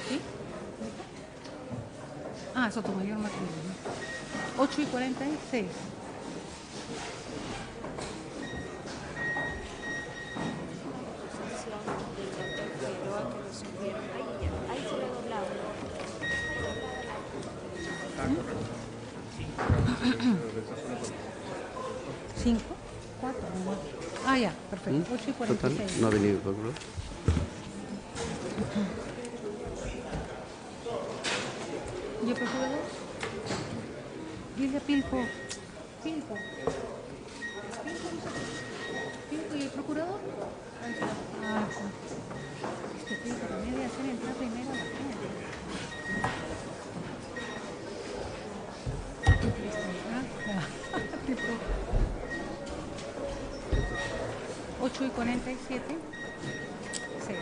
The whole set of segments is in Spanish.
¿Sí? Ah, Sotomayor Martínez. 8:46. ¿5? 4. Ah, ya, perfecto. 8:46. No ha venido, ¿no? ¿Y el procurador? Dile a Pilco. Pilco. Pilco, ¿y el procurador? Ah, sí. Este Pilco también debe hacer entrar primero a la gente. 8:47. Sí.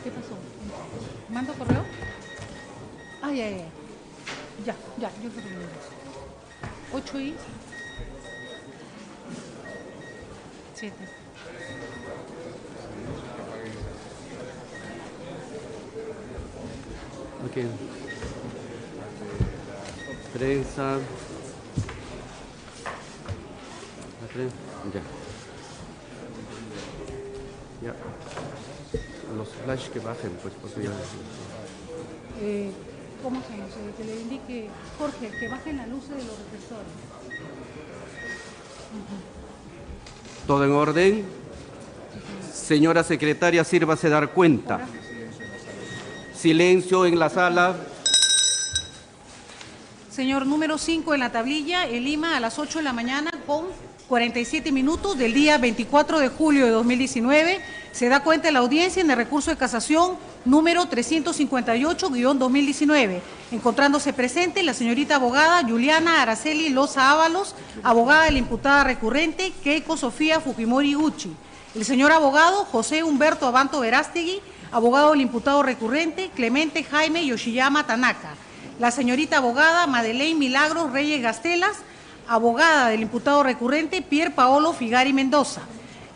¿Qué pasó? ¿Mando correo? Ah, ya. Ya, yo creo que lo 8:07. Ok. Prensa. La prensa. Ya. Los flash que bajen, pues, porque ya. ¿Cómo se llama? Que le indique, Jorge, que bajen las luces de los reflectores. ¿Todo en orden? Señora secretaria, sírvase dar cuenta. Silencio en la sala. Señor, número 5 en la tablilla, en Lima, a las 8 de la mañana, con 47 minutos del día 24 de julio de 2019, se da cuenta de la audiencia en el recurso de casación número 358-2019, encontrándose presente la señorita abogada Juliana Araceli Loza Ábalos, abogada de la imputada recurrente Keiko Sofía Fujimori Uchi, el señor abogado José Humberto Abanto Verástegui, abogado del imputado recurrente Clemente Jaime Yoshiyama Tanaka, la señorita abogada Madeleine Milagros Reyes Gastelas, abogada del imputado recurrente Pier Paolo Figari Mendoza,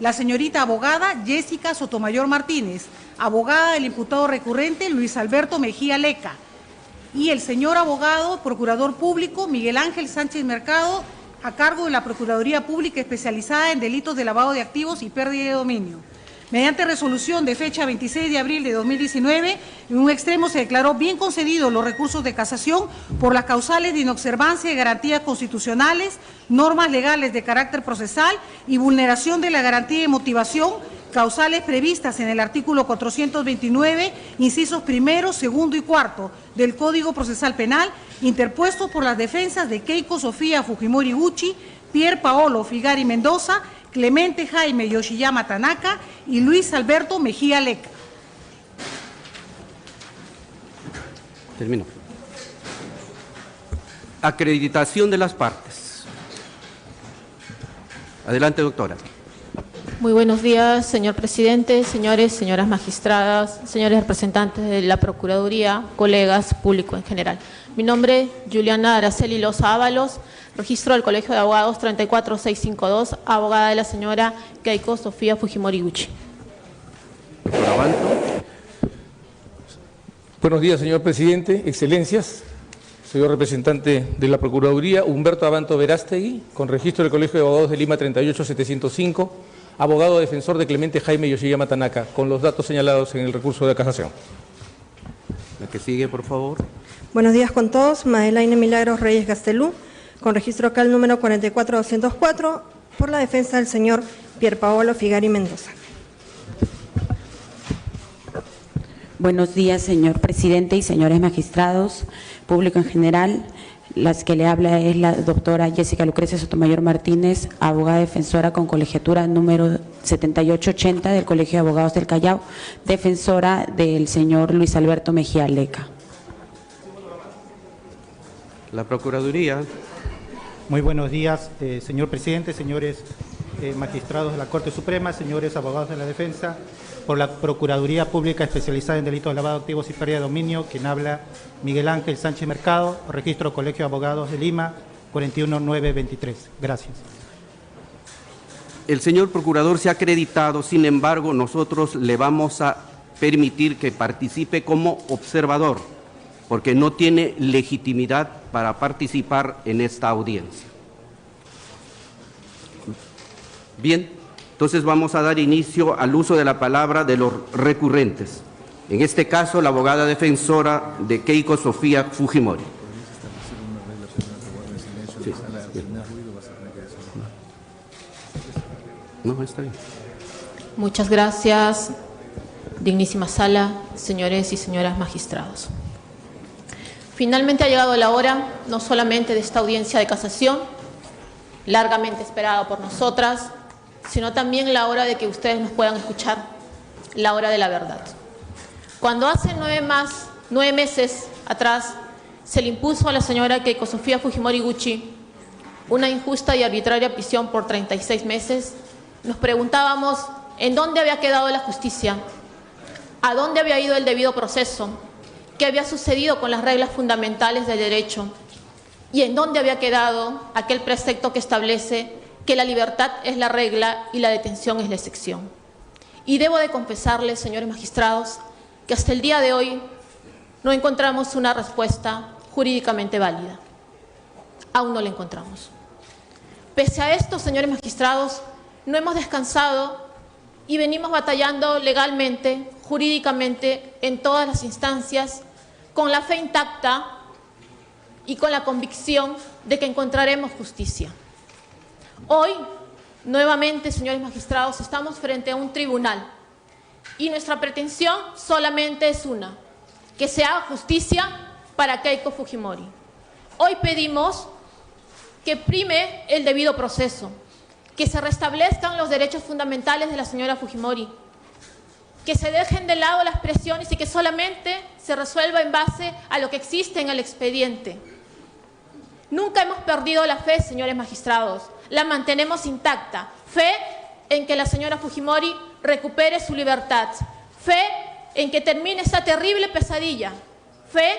la señorita abogada Jessica Sotomayor Martínez, abogada del imputado recurrente Luis Alberto Mejía Leca, y el señor abogado procurador público Miguel Ángel Sánchez Mercado, a cargo de la Procuraduría Pública Especializada en Delitos de Lavado de Activos y Pérdida de Dominio. Mediante resolución de fecha 26 de abril de 2019, en un extremo se declaró bien concedidos los recursos de casación por las causales de inobservancia de garantías constitucionales, normas legales de carácter procesal y vulneración de la garantía de motivación, causales previstas en el artículo 429, incisos primero, segundo y cuarto del Código Procesal Penal, interpuestos por las defensas de Keiko Sofía Fujimori Uchi, Pier Paolo Figari Mendoza, Clemente Jaime Yoshiyama Tanaka y Luis Alberto Mejía Leca. Termino. Acreditación de las partes. Adelante, doctora. Muy buenos días, señor presidente, señores, señoras magistradas, señores representantes de la Procuraduría, colegas, público en general. Mi nombre es Juliana Araceli Loza Ábalos, registro del Colegio de Abogados 34652, abogada de la señora Keiko Sofía Fujimori Uchi. Doctor Abanto. Buenos días, señor presidente, excelencias. Soy representante de la Procuraduría, Humberto Abanto Verástegui, con registro del Colegio de Abogados de Lima 38705, abogado defensor de Clemente Jaime Yoshiyama Tanaka, con los datos señalados en el recurso de casación. La que sigue, por favor. Buenos días con todos. Madeleine Milagros Reyes Gastelú, con registro CAL número 44204, por la defensa del señor Pier Paolo Figari Mendoza. Buenos días, señor presidente y señores magistrados, público en general. Las que le habla es la doctora Jessica Lucrecia Sotomayor Martínez, abogada defensora con colegiatura número 7880 del Colegio de Abogados del Callao, defensora del señor Luis Alberto Mejía Leca. La Procuraduría. Muy buenos días, señor presidente, señores magistrados de la Corte Suprema, señores abogados de la defensa. Por la Procuraduría Pública Especializada en Delitos de Lavado de Activos y Pérdida de Dominio, quien habla Miguel Ángel Sánchez Mercado, registro Colegio de Abogados de Lima, 41923. Gracias. El señor procurador se ha acreditado, sin embargo, nosotros le vamos a permitir que participe como observador, porque no tiene legitimidad para participar en esta audiencia. Bien. Entonces vamos a dar inicio al uso de la palabra de los recurrentes. En este caso, la abogada defensora de Keiko Sofía Fujimori. Sí, no, está bien. Muchas gracias, dignísima sala, señores y señoras magistrados. Finalmente ha llegado la hora, no solamente de esta audiencia de casación, largamente esperada por nosotras, sino también la hora de que ustedes nos puedan escuchar, la hora de la verdad. Cuando hace 9 meses atrás se le impuso a la señora Keiko Sofía Fujimori Gucci una injusta y arbitraria prisión por 36 meses, nos preguntábamos en dónde había quedado la justicia, a dónde había ido el debido proceso, qué había sucedido con las reglas fundamentales del derecho y en dónde había quedado aquel precepto que establece que la libertad es la regla y la detención es la excepción. Y debo de confesarles, señores magistrados, que hasta el día de hoy no encontramos una respuesta jurídicamente válida. Aún no la encontramos. Pese a esto, señores magistrados, no hemos descansado y venimos batallando legalmente, jurídicamente, en todas las instancias, con la fe intacta y con la convicción de que encontraremos justicia. Hoy, nuevamente, señores magistrados, estamos frente a un tribunal y nuestra pretensión solamente es una, que se haga justicia para Keiko Fujimori. Hoy pedimos que prime el debido proceso, que se restablezcan los derechos fundamentales de la señora Fujimori, que se dejen de lado las presiones y que solamente se resuelva en base a lo que existe en el expediente. Nunca hemos perdido la fe, señores magistrados, la mantenemos intacta. Fe en que la señora Fujimori recupere su libertad, fe en que termine esta terrible pesadilla, fe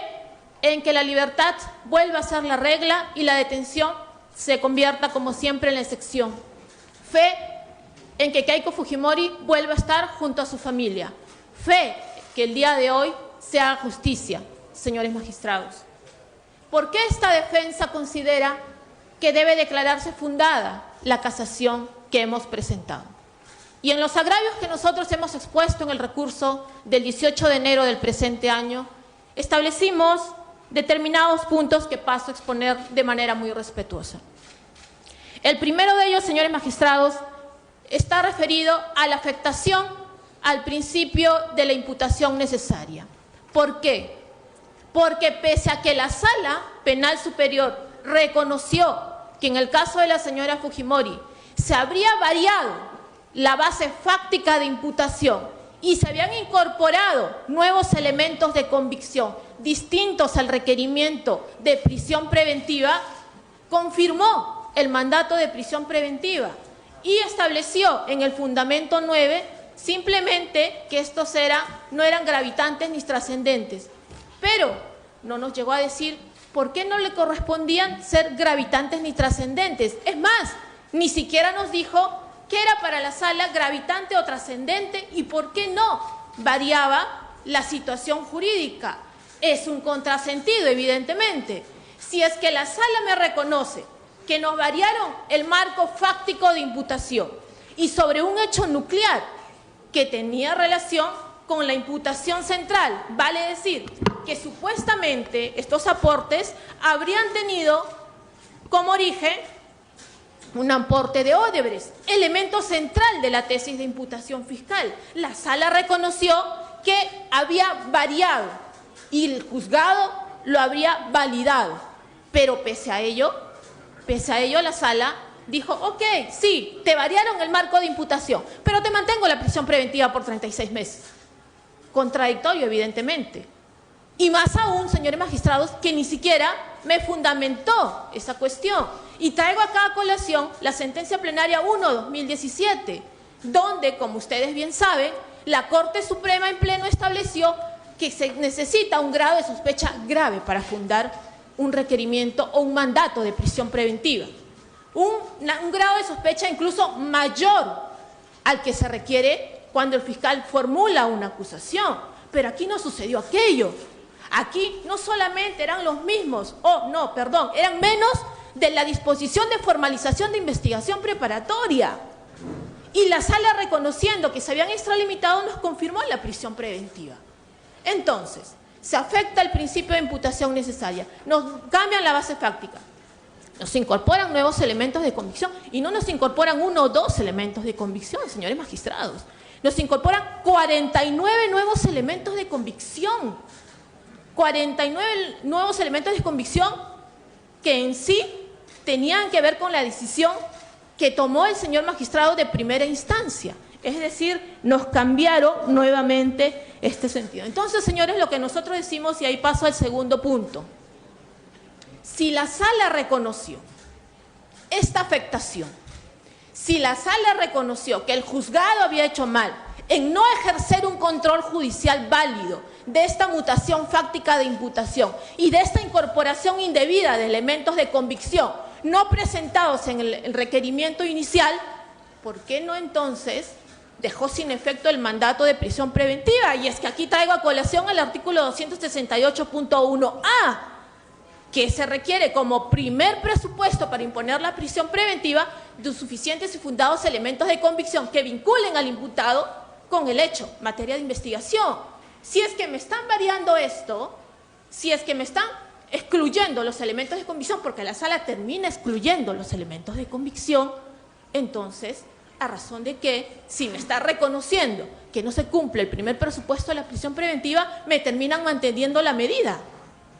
en que la libertad vuelva a ser la regla y la detención se convierta, como siempre, en la excepción, fe en que Keiko Fujimori vuelva a estar junto a su familia, fe que el día de hoy se haga justicia, señores magistrados. ¿Por qué esta defensa considera que debe declararse fundada la casación que hemos presentado? Y en los agravios que nosotros hemos expuesto en el recurso del 18 de enero del presente año, establecimos determinados puntos que paso a exponer de manera muy respetuosa. El primero de ellos, señores magistrados, está referido a la afectación al principio de la imputación necesaria. ¿Por qué? Porque pese a que la Sala Penal Superior reconoció que en el caso de la señora Fujimori se habría variado la base fáctica de imputación y se habían incorporado nuevos elementos de convicción distintos al requerimiento de prisión preventiva, confirmó el mandato de prisión preventiva y estableció en el fundamento 9 simplemente que estos no eran gravitantes ni trascendentes, pero no nos llegó a decir por qué no le correspondían ser gravitantes ni trascendentes. Es más, ni siquiera nos dijo qué era para la sala gravitante o trascendente y por qué no variaba la situación jurídica. Es un contrasentido, evidentemente. Si es que la sala me reconoce que nos variaron el marco fáctico de imputación y sobre un hecho nuclear que tenía relación con la imputación central, vale decir que supuestamente estos aportes habrían tenido como origen un aporte de Odebrecht, elemento central de la tesis de imputación fiscal. La sala reconoció que había variado y el juzgado lo habría validado, pero pese a ello la sala dijo, ok, sí, te variaron el marco de imputación, pero te mantengo la prisión preventiva por 36 meses. Contradictorio, evidentemente. Y más aún, señores magistrados, que ni siquiera me fundamentó esa cuestión. Y traigo acá a colación la sentencia plenaria 1/2017, donde, como ustedes bien saben, la Corte Suprema en pleno estableció que se necesita un grado de sospecha grave para fundar un requerimiento o un mandato de prisión preventiva. Un grado de sospecha incluso mayor al que se requiere cuando el fiscal formula una acusación. Pero aquí no sucedió aquello. Aquí no solamente eran los mismos, eran menos de la disposición de formalización de investigación preparatoria. Y la sala, reconociendo que se habían extralimitado, nos confirmó la prisión preventiva. Entonces, se afecta el principio de imputación necesaria, nos cambian la base fáctica, nos incorporan nuevos elementos de convicción y no nos incorporan 1 o 2 elementos de convicción, señores magistrados. Nos incorporan 49 nuevos elementos de convicción. 49 nuevos elementos de convicción que en sí tenían que ver con la decisión que tomó el señor magistrado de primera instancia. Es decir, nos cambiaron nuevamente este sentido. Entonces, señores, lo que nosotros decimos, y ahí paso al segundo punto. Si la sala reconoció esta afectación, si la sala reconoció que el juzgado había hecho mal en no ejercer un control judicial válido de esta mutación fáctica de imputación y de esta incorporación indebida de elementos de convicción no presentados en el requerimiento inicial, ¿por qué no entonces dejó sin efecto el mandato de prisión preventiva? Y es que aquí traigo a colación el artículo 268.1a, que se requiere como primer presupuesto para imponer la prisión preventiva de suficientes y fundados elementos de convicción que vinculen al imputado con el hecho, materia de investigación. Si es que me están variando esto, si es que me están excluyendo los elementos de convicción, porque la sala termina excluyendo los elementos de convicción, entonces, a razón de que, si me está reconociendo que no se cumple el primer presupuesto de la prisión preventiva, me terminan manteniendo la medida.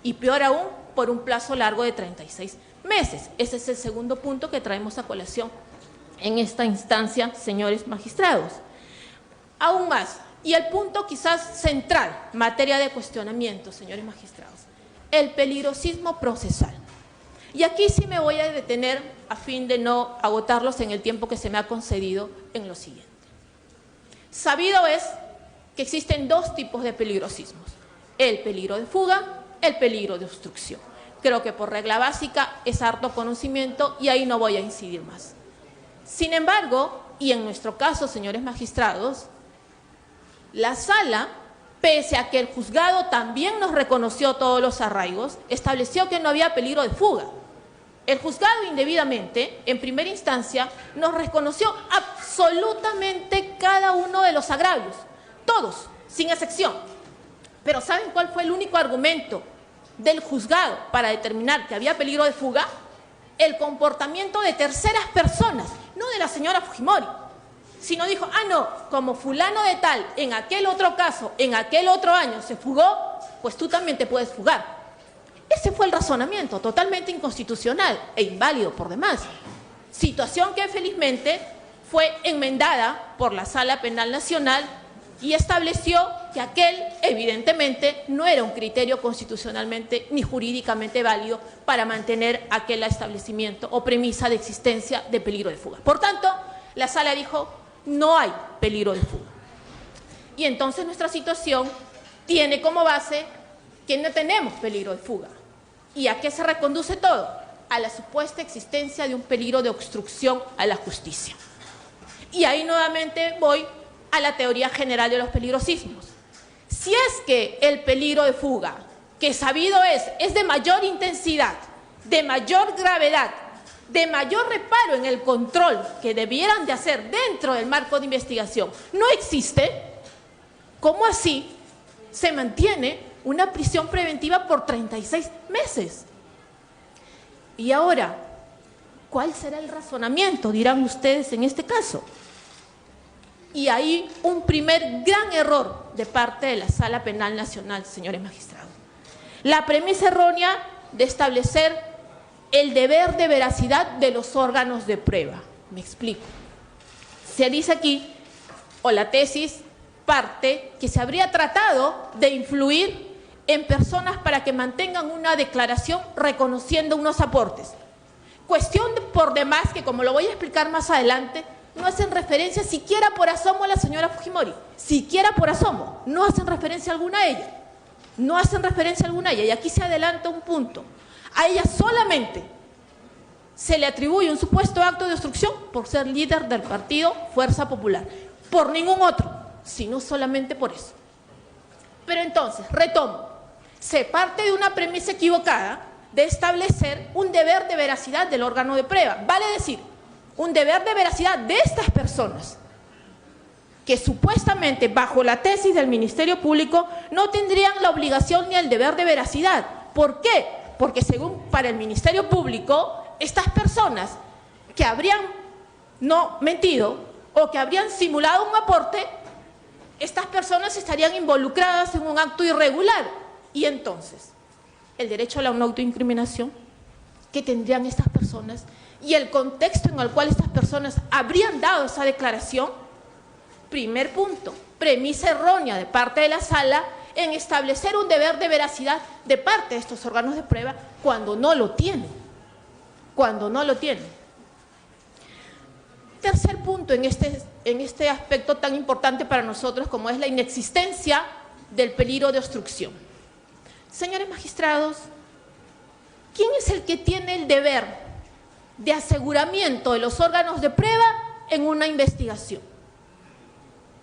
Y peor aún, por un plazo largo de 36 meses. Ese es el segundo punto que traemos a colación en esta instancia, señores magistrados. Aún más, y el punto quizás central, materia de cuestionamiento, señores magistrados, el peligrosismo procesal. Y aquí sí me voy a detener a fin de no agotarlos en el tiempo que se me ha concedido en lo siguiente. Sabido es que existen 2 tipos de peligrosismos: el peligro de fuga, el peligro de obstrucción. Creo que por regla básica es harto conocimiento y ahí no voy a incidir más. Sin embargo, y en nuestro caso, señores magistrados, la sala, pese a que el juzgado también nos reconoció todos los arraigos, estableció que no había peligro de fuga. El juzgado indebidamente, en primera instancia, nos reconoció absolutamente cada uno de los agravios, todos, sin excepción. Pero ¿saben cuál fue el único argumento del juzgado para determinar que había peligro de fuga? El comportamiento de terceras personas, no de la señora Fujimori, sino dijo, no, como fulano de tal, en aquel otro caso, en aquel otro año se fugó, pues tú también te puedes fugar. Ese fue el razonamiento, totalmente inconstitucional e inválido por demás. Situación que felizmente fue enmendada por la Sala Penal Nacional y estableció que aquel, evidentemente, no era un criterio constitucionalmente ni jurídicamente válido para mantener aquel establecimiento o premisa de existencia de peligro de fuga. Por tanto, la Sala dijo, no hay peligro de fuga. Y entonces nuestra situación tiene como base que no tenemos peligro de fuga. ¿Y a qué se reconduce todo? A la supuesta existencia de un peligro de obstrucción a la justicia. Y ahí nuevamente voy a la teoría general de los peligrosismos. Si es que el peligro de fuga, que sabido es de mayor intensidad, de mayor gravedad, de mayor reparo en el control que debieran de hacer dentro del marco de investigación, no existe, ¿cómo así se mantiene una prisión preventiva por 36 meses? Y ahora, ¿cuál será el razonamiento? Dirán ustedes en este caso. Y ahí un primer gran error de parte de la Sala Penal Nacional, señores magistrados. La premisa errónea de establecer el deber de veracidad de los órganos de prueba. Me explico. Se dice aquí, o la tesis parte, que se habría tratado de influir en personas para que mantengan una declaración reconociendo unos aportes. Cuestión por demás que, como lo voy a explicar más adelante, no hacen referencia siquiera por asomo a la señora Fujimori, siquiera por asomo, no hacen referencia alguna a ella, no hacen referencia alguna a ella. Y aquí se adelanta un punto, a ella solamente se le atribuye un supuesto acto de obstrucción por ser líder del partido Fuerza Popular, por ningún otro, sino solamente por eso. Pero entonces, retomo, se parte de una premisa equivocada de establecer un deber de veracidad del órgano de prueba, vale decir, un deber de veracidad de estas personas, que supuestamente bajo la tesis del Ministerio Público no tendrían la obligación ni el deber de veracidad. ¿Por qué? Porque según para el Ministerio Público, estas personas que habrían no mentido o que habrían simulado un aporte, estas personas estarían involucradas en un acto irregular. Y entonces, el derecho a la no autoincriminación que tendrían estas personas y el contexto en el cual estas personas habrían dado esa declaración. Primer punto, premisa errónea de parte de la Sala en establecer un deber de veracidad de parte de estos órganos de prueba cuando no lo tienen. Cuando no lo tienen. Tercer punto en este aspecto tan importante para nosotros como es la inexistencia del peligro de obstrucción. Señores magistrados, ¿quién es el que tiene el deber de aseguramiento de los órganos de prueba en una investigación?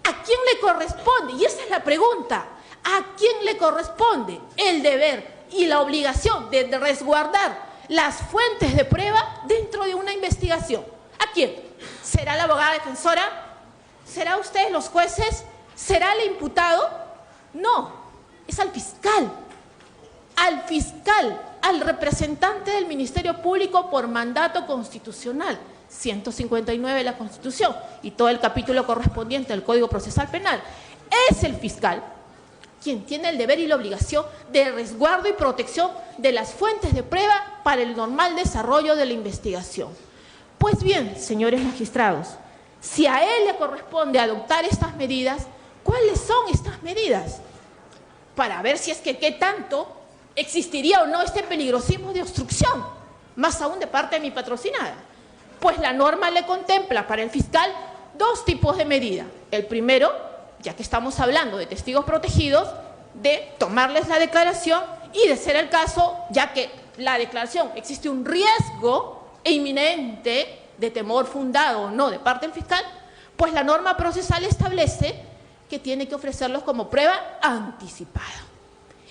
¿A quién le corresponde? Y esa es la pregunta. ¿A quién le corresponde el deber y la obligación de resguardar las fuentes de prueba dentro de una investigación? ¿A quién? ¿Será la abogada defensora? ¿Será ustedes los jueces? ¿Será el imputado? No, es al fiscal. Al fiscal, al representante del Ministerio Público por mandato constitucional, 159 de la Constitución y todo el capítulo correspondiente del Código Procesal Penal. Es el fiscal quien tiene el deber y la obligación de resguardo y protección de las fuentes de prueba para el normal desarrollo de la investigación. Pues bien, señores magistrados, si a él le corresponde adoptar estas medidas, ¿cuáles son estas medidas? Para ver si es que qué tanto existiría o no este peligrosismo de obstrucción, más aún de parte de mi patrocinada. Pues la norma le contempla para el fiscal dos tipos de medida. El primero, ya que estamos hablando de testigos protegidos, de tomarles la declaración y, de ser el caso, ya que la declaración existe un riesgo inminente de temor fundado o no de parte del fiscal, pues la norma procesal establece que tiene que ofrecerlos como prueba anticipada.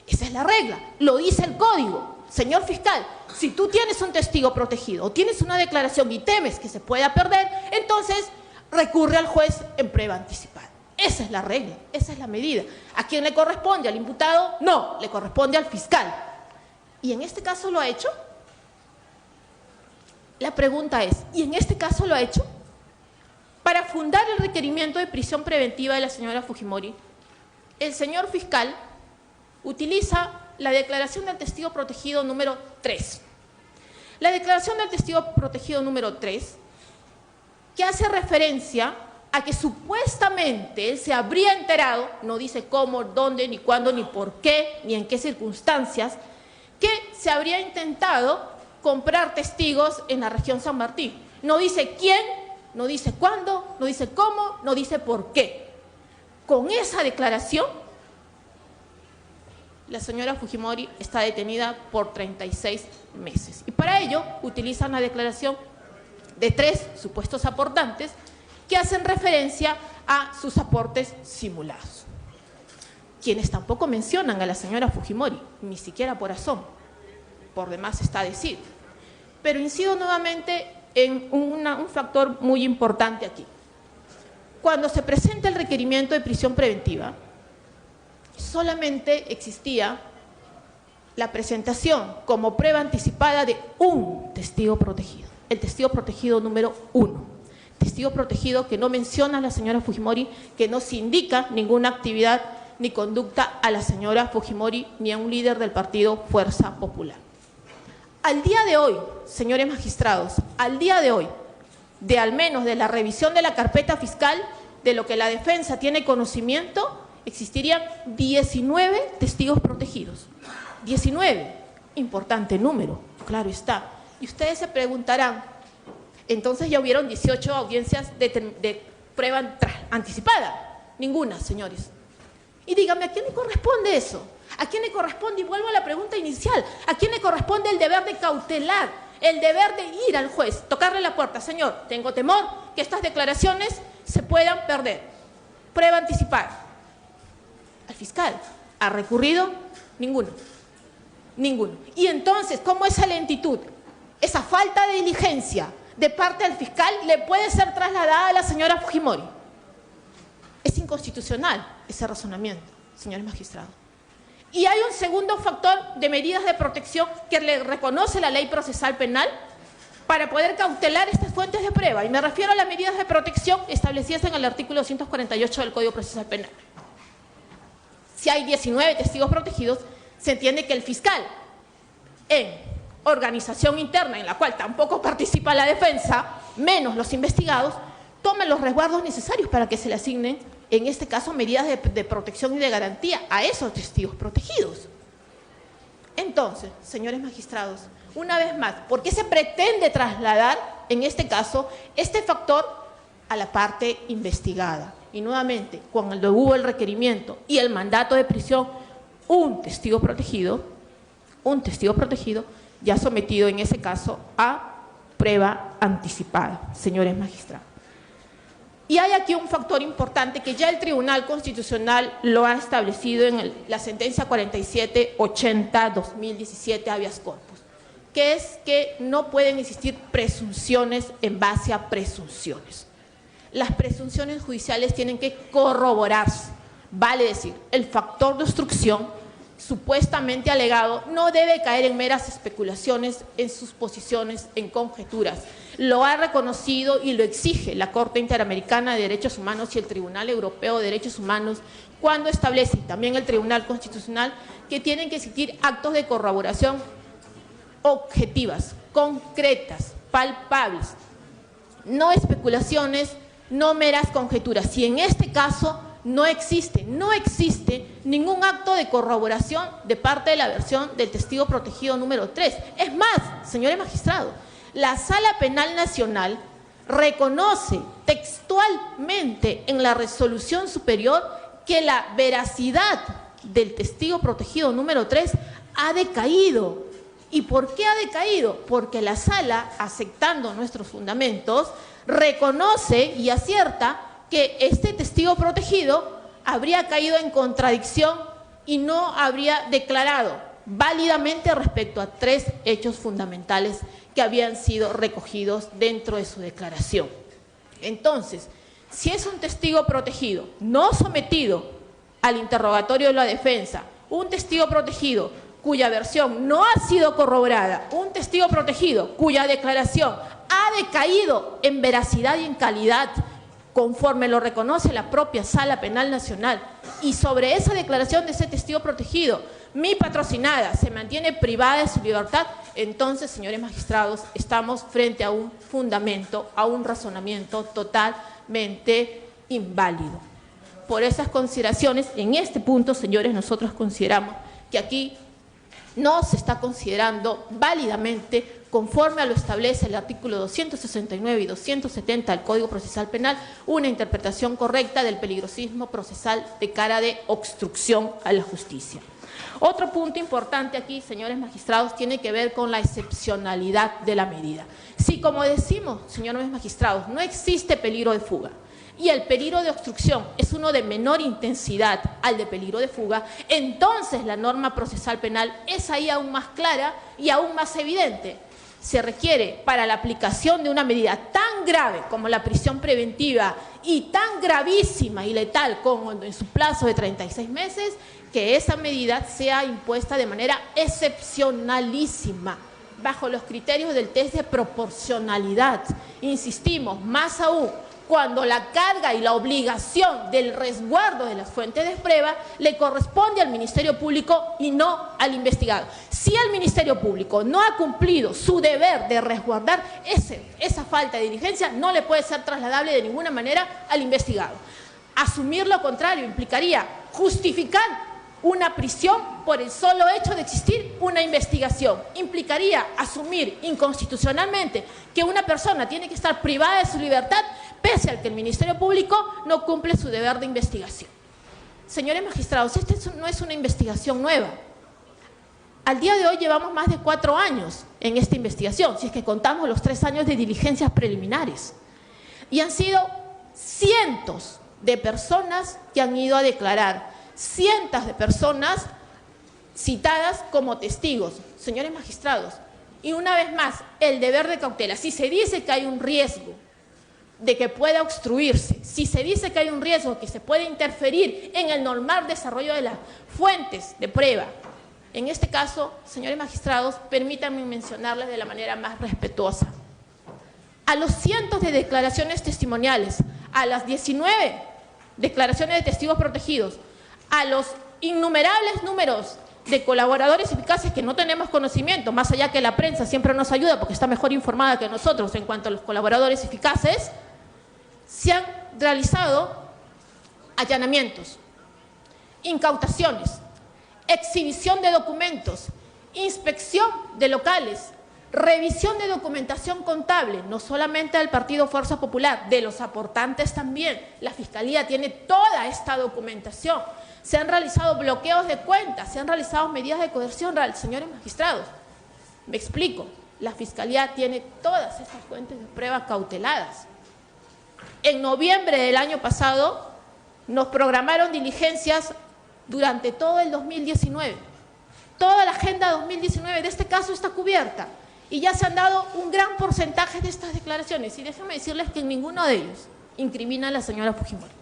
Esa es la regla, lo dice el código. Señor fiscal, si tú tienes un testigo protegido o tienes una declaración y temes que se pueda perder, entonces recurre al juez en prueba anticipada. Esa es la regla, esa es la medida. ¿A quién le corresponde? ¿Al imputado? No, le corresponde al fiscal. ¿Y en este caso lo ha hecho? La pregunta es, ¿y en este caso lo ha hecho? Para fundar el requerimiento de prisión preventiva de la señora Fujimori, el señor fiscal utiliza la declaración del testigo protegido número 3. La declaración del testigo protegido número 3, que hace referencia a que supuestamente él se habría enterado, no dice cómo, dónde, ni cuándo, ni por qué, ni en qué circunstancias, que se habría intentado comprar testigos en la región San Martín. No dice quién, no dice cuándo, no dice cómo, no dice por qué. Con esa declaración, la señora Fujimori está detenida por 36 meses. Y para ello utilizan la declaración de 3 supuestos aportantes que hacen referencia a sus aportes simulados. Quienes tampoco mencionan a la señora Fujimori, ni siquiera por asomo, por demás está decir. Pero incido nuevamente en un factor muy importante aquí. Cuando se presenta el requerimiento de prisión preventiva, solamente existía la presentación como prueba anticipada de un testigo protegido, el testigo protegido número 1. Testigo protegido que no menciona a la señora Fujimori, que no se indica ninguna actividad ni conducta a la señora Fujimori ni a un líder del partido Fuerza Popular. Al día de hoy, señores magistrados, al día de hoy, de al menos de la revisión de la carpeta fiscal, de lo que la defensa tiene conocimiento, existirían 19 testigos protegidos. 19, importante número, claro está. Y ustedes se preguntarán, entonces ya hubieron 18 audiencias de prueba anticipada. Ninguna, señores. Y díganme, ¿a quién le corresponde eso? ¿A quién le corresponde? Y vuelvo a la pregunta inicial. ¿A quién le corresponde el deber de cautelar? El deber de ir al juez, tocarle la puerta. Señor, tengo temor que estas declaraciones se puedan perder. Prueba anticipada. Al fiscal. ¿Ha recurrido? Ninguno. Ninguno. Y entonces, ¿cómo esa lentitud, esa falta de diligencia de parte del fiscal le puede ser trasladada a la señora Fujimori? Es inconstitucional ese razonamiento, señores magistrados. Y hay un segundo factor de medidas de protección que le reconoce la ley procesal penal para poder cautelar estas fuentes de prueba. Y me refiero a las medidas de protección establecidas en el artículo 248 del Código Procesal Penal. Si hay 19 testigos protegidos, se entiende que el fiscal, en organización interna en la cual tampoco participa la defensa, menos los investigados, tomen los resguardos necesarios para que se le asignen, en este caso, medidas de protección y de garantía a esos testigos protegidos. Entonces, señores magistrados, una vez más, ¿por qué se pretende trasladar, en este caso, este factor a la parte investigada? Y nuevamente, cuando hubo el requerimiento y el mandato de prisión, un testigo protegido ya sometido en ese caso a prueba anticipada, señores magistrados. Y hay aquí un factor importante que ya el Tribunal Constitucional lo ha establecido en la sentencia 4780-2017 habeas corpus, que es que no pueden existir presunciones en base a presunciones. Las presunciones judiciales tienen que corroborarse, vale decir, el factor de obstrucción supuestamente alegado no debe caer en meras especulaciones, en suposiciones, en conjeturas. Lo ha reconocido y lo exige la Corte Interamericana de Derechos Humanos y el Tribunal Europeo de Derechos Humanos cuando establece, también el Tribunal Constitucional, que tienen que existir actos de corroboración objetivas, concretas, palpables, no especulaciones, no meras conjeturas. Y en este caso no existe ningún acto de corroboración de parte de la versión del testigo protegido número 3. Es más, señores magistrados, la Sala Penal Nacional reconoce textualmente en la resolución superior que la veracidad del testigo protegido número 3 ha decaído. ¿Y por qué ha decaído? Porque la Sala, aceptando nuestros fundamentos, reconoce y acierta que este testigo protegido habría caído en contradicción y no habría declarado válidamente respecto a 3 hechos fundamentales que habían sido recogidos dentro de su declaración. Entonces, si es un testigo protegido no sometido al interrogatorio de la defensa, un testigo protegido cuya versión no ha sido corroborada, un testigo protegido cuya declaración ha decaído en veracidad y en calidad, conforme lo reconoce la propia Sala Penal Nacional, y sobre esa declaración de ese testigo protegido, mi patrocinada se mantiene privada de su libertad, entonces, señores magistrados, estamos frente a un fundamento, a un razonamiento totalmente inválido. Por esas consideraciones, en este punto, señores, nosotros consideramos que aquí no se está considerando válidamente, conforme a lo establece el artículo 269 y 270 del Código Procesal Penal, una interpretación correcta del peligrosismo procesal de cara de obstrucción a la justicia. Otro punto importante aquí, señores magistrados, tiene que ver con la excepcionalidad de la medida. Si, como decimos, señores magistrados, no existe peligro de fuga, y el peligro de obstrucción es uno de menor intensidad al de peligro de fuga, entonces la norma procesal penal es ahí aún más clara y aún más evidente. Se requiere, para la aplicación de una medida tan grave como la prisión preventiva y tan gravísima y letal como en su plazo de 36 meses, que esa medida sea impuesta de manera excepcionalísima, bajo los criterios del test de proporcionalidad. Insistimos, más aún, cuando la carga y la obligación del resguardo de las fuentes de prueba le corresponde al Ministerio Público y no al investigado. Si el Ministerio Público no ha cumplido su deber de resguardar esa falta de diligencia, no le puede ser trasladable de ninguna manera al investigado. Asumir lo contrario implicaría justificar una prisión por el solo hecho de existir una investigación. Implicaría asumir inconstitucionalmente que una persona tiene que estar privada de su libertad pese a que el Ministerio Público no cumple su deber de investigación. Señores magistrados, esta no es una investigación nueva. Al día de hoy llevamos más de 4 años en esta investigación, si es que contamos los 3 años de diligencias preliminares. Y han sido cientos de personas que han ido a declarar, cientos de personas citadas como testigos. Señores magistrados, y una vez más, el deber de cautela. Si se dice que hay un riesgo de que pueda obstruirse, si se dice que hay un riesgo que se puede interferir en el normal desarrollo de las fuentes de prueba, en este caso, señores magistrados, permítanme mencionarles de la manera más respetuosa. A los cientos de declaraciones testimoniales, a las 19 declaraciones de testigos protegidos, a los innumerables números de colaboradores eficaces que no tenemos conocimiento, más allá que la prensa siempre nos ayuda porque está mejor informada que nosotros en cuanto a los colaboradores eficaces, se han realizado allanamientos, incautaciones, exhibición de documentos, inspección de locales, revisión de documentación contable, no solamente del Partido Fuerza Popular, de los aportantes también. La Fiscalía tiene toda esta documentación. Se han realizado bloqueos de cuentas, se han realizado medidas de coerción. Señores magistrados, me explico, la Fiscalía tiene todas estas fuentes de prueba cauteladas. En noviembre del año pasado nos programaron diligencias durante todo el 2019. Toda la agenda 2019 de este caso está cubierta y ya se han dado un gran porcentaje de estas declaraciones. Y déjenme decirles que en ninguno de ellos incrimina a la señora Fujimori.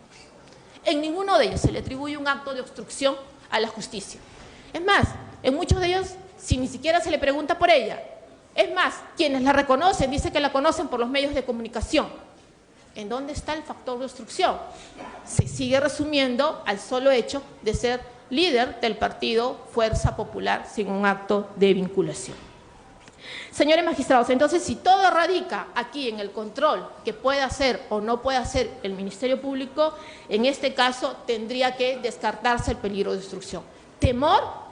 En ninguno de ellos se le atribuye un acto de obstrucción a la justicia. Es más, en muchos de ellos, si ni siquiera se le pregunta por ella. Es más, quienes la reconocen, dicen que la conocen por los medios de comunicación. ¿En dónde está el factor de obstrucción? Se sigue resumiendo al solo hecho de ser líder del partido Fuerza Popular sin un acto de vinculación. Señores magistrados, entonces si todo radica aquí en el control que pueda hacer o no puede hacer el Ministerio Público, en este caso tendría que descartarse el peligro de obstrucción. Temor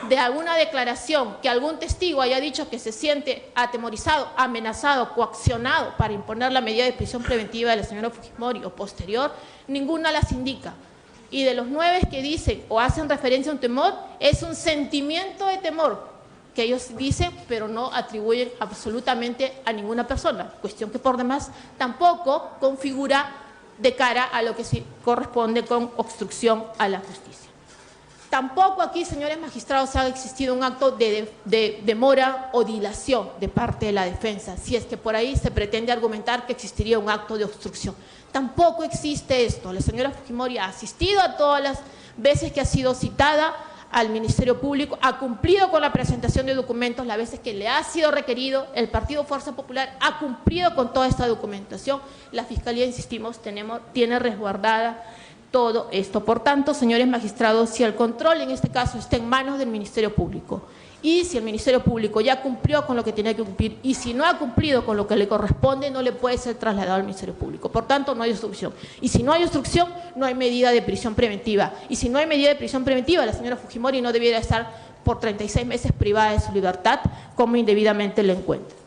de alguna declaración que algún testigo haya dicho que se siente atemorizado, amenazado, coaccionado para imponer la medida de prisión preventiva de la señora Fujimori o posterior, ninguna las indica. Y de los 9 que dicen o hacen referencia a un temor, es un sentimiento de temor que ellos dicen, pero no atribuyen absolutamente a ninguna persona, cuestión que por demás tampoco configura de cara a lo que se corresponde con obstrucción a la justicia. Tampoco aquí, señores magistrados, ha existido un acto de demora o dilación de parte de la defensa, si es que por ahí se pretende argumentar que existiría un acto de obstrucción. Tampoco existe esto. La señora Fujimori ha asistido a todas las veces que ha sido citada al Ministerio Público, ha cumplido con la presentación de documentos las veces que le ha sido requerido, el Partido Fuerza Popular ha cumplido con toda esta documentación, la Fiscalía, insistimos, tiene resguardada todo esto. Por tanto, señores magistrados, si el control en este caso está en manos del Ministerio Público y si el Ministerio Público ya cumplió con lo que tenía que cumplir y si no ha cumplido con lo que le corresponde, no le puede ser trasladado al Ministerio Público. Por tanto, no hay obstrucción. Y si no hay obstrucción, no hay medida de prisión preventiva. Y si no hay medida de prisión preventiva, la señora Fujimori no debiera estar por 36 meses privada de su libertad, como indebidamente le encuentra.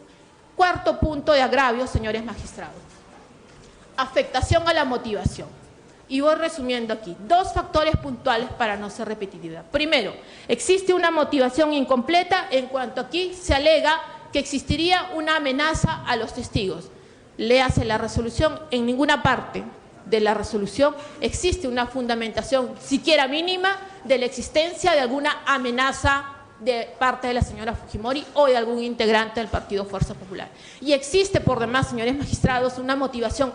Cuarto punto de agravio, señores magistrados. Afectación a la motivación. Y voy resumiendo aquí, 2 factores puntuales para no ser repetitiva. Primero, existe una motivación incompleta en cuanto aquí se alega que existiría una amenaza a los testigos. Léase la resolución, en ninguna parte de la resolución existe una fundamentación siquiera mínima de la existencia de alguna amenaza de parte de la señora Fujimori o de algún integrante del Partido Fuerza Popular. Y existe por demás, señores magistrados, una motivación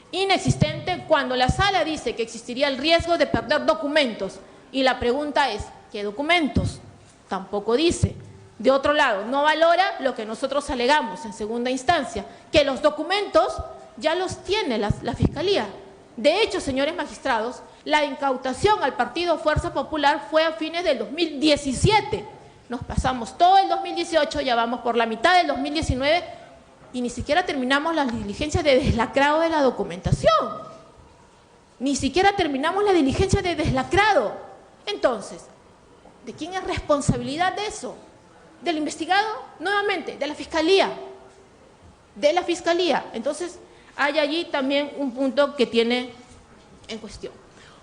inexistente cuando la sala dice que existiría el riesgo de perder documentos y la pregunta es, ¿qué documentos? Tampoco dice. De otro lado, no valora lo que nosotros alegamos en segunda instancia, que los documentos ya los tiene la Fiscalía. De hecho, señores magistrados, la incautación al Partido Fuerza Popular fue a fines del 2017. Nos pasamos todo el 2018, ya vamos por la mitad del 2019 y ni siquiera terminamos las diligencias de deslacrado de la documentación. Ni siquiera terminamos la diligencia de deslacrado. Entonces, ¿de quién es responsabilidad de eso? ¿Del investigado? Nuevamente, de la Fiscalía. De la Fiscalía. Entonces, hay allí también un punto que tiene en cuestión.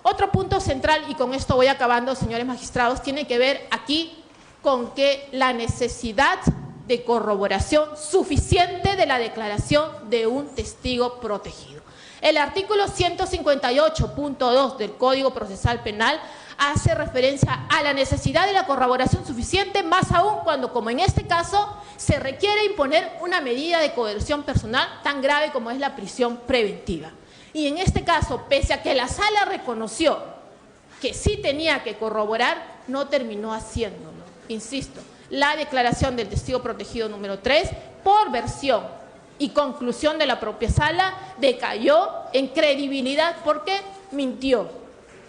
Otro punto central, y con esto voy acabando, señores magistrados, tiene que ver aquí con que la necesidad de corroboración suficiente de la declaración de un testigo protegido. El artículo 158.2 del Código Procesal Penal hace referencia a la necesidad de la corroboración suficiente, más aún cuando, como en este caso, se requiere imponer una medida de coerción personal tan grave como es la prisión preventiva. Y en este caso, pese a que la Sala reconoció que sí tenía que corroborar, no terminó haciéndolo. Insisto, la declaración del testigo protegido número 3, por versión y conclusión de la propia Sala, decayó en credibilidad porque mintió.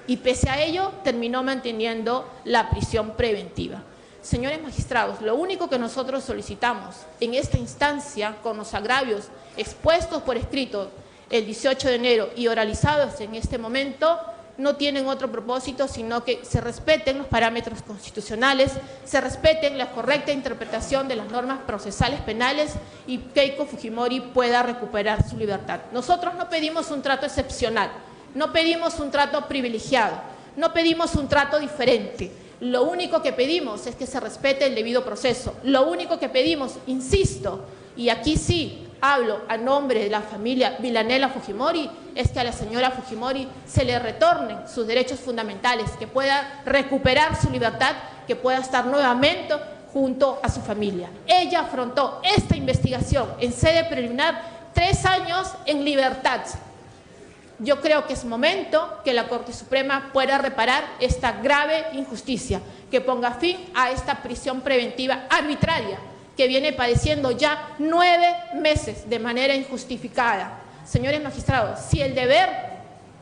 Y pese a ello, terminó manteniendo la prisión preventiva. Señores magistrados, lo único que nosotros solicitamos en esta instancia, con los agravios expuestos por escrito el 18 de enero y oralizados en este momento, no tienen otro propósito, sino que se respeten los parámetros constitucionales, se respeten la correcta interpretación de las normas procesales penales y Keiko Fujimori pueda recuperar su libertad. Nosotros no pedimos un trato excepcional, no pedimos un trato privilegiado, no pedimos un trato diferente. Lo único que pedimos es que se respete el debido proceso. Lo único que pedimos, insisto, y aquí sí hablo a nombre de la familia Vilanela Fujimori, es que a la señora Fujimori se le retornen sus derechos fundamentales, que pueda recuperar su libertad, que pueda estar nuevamente junto a su familia. Ella afrontó esta investigación en sede preliminar 3 años en libertad. Yo creo que es momento que la Corte Suprema pueda reparar esta grave injusticia, que ponga fin a esta prisión preventiva arbitraria que viene padeciendo ya 9 meses de manera injustificada. Señores magistrados, si el deber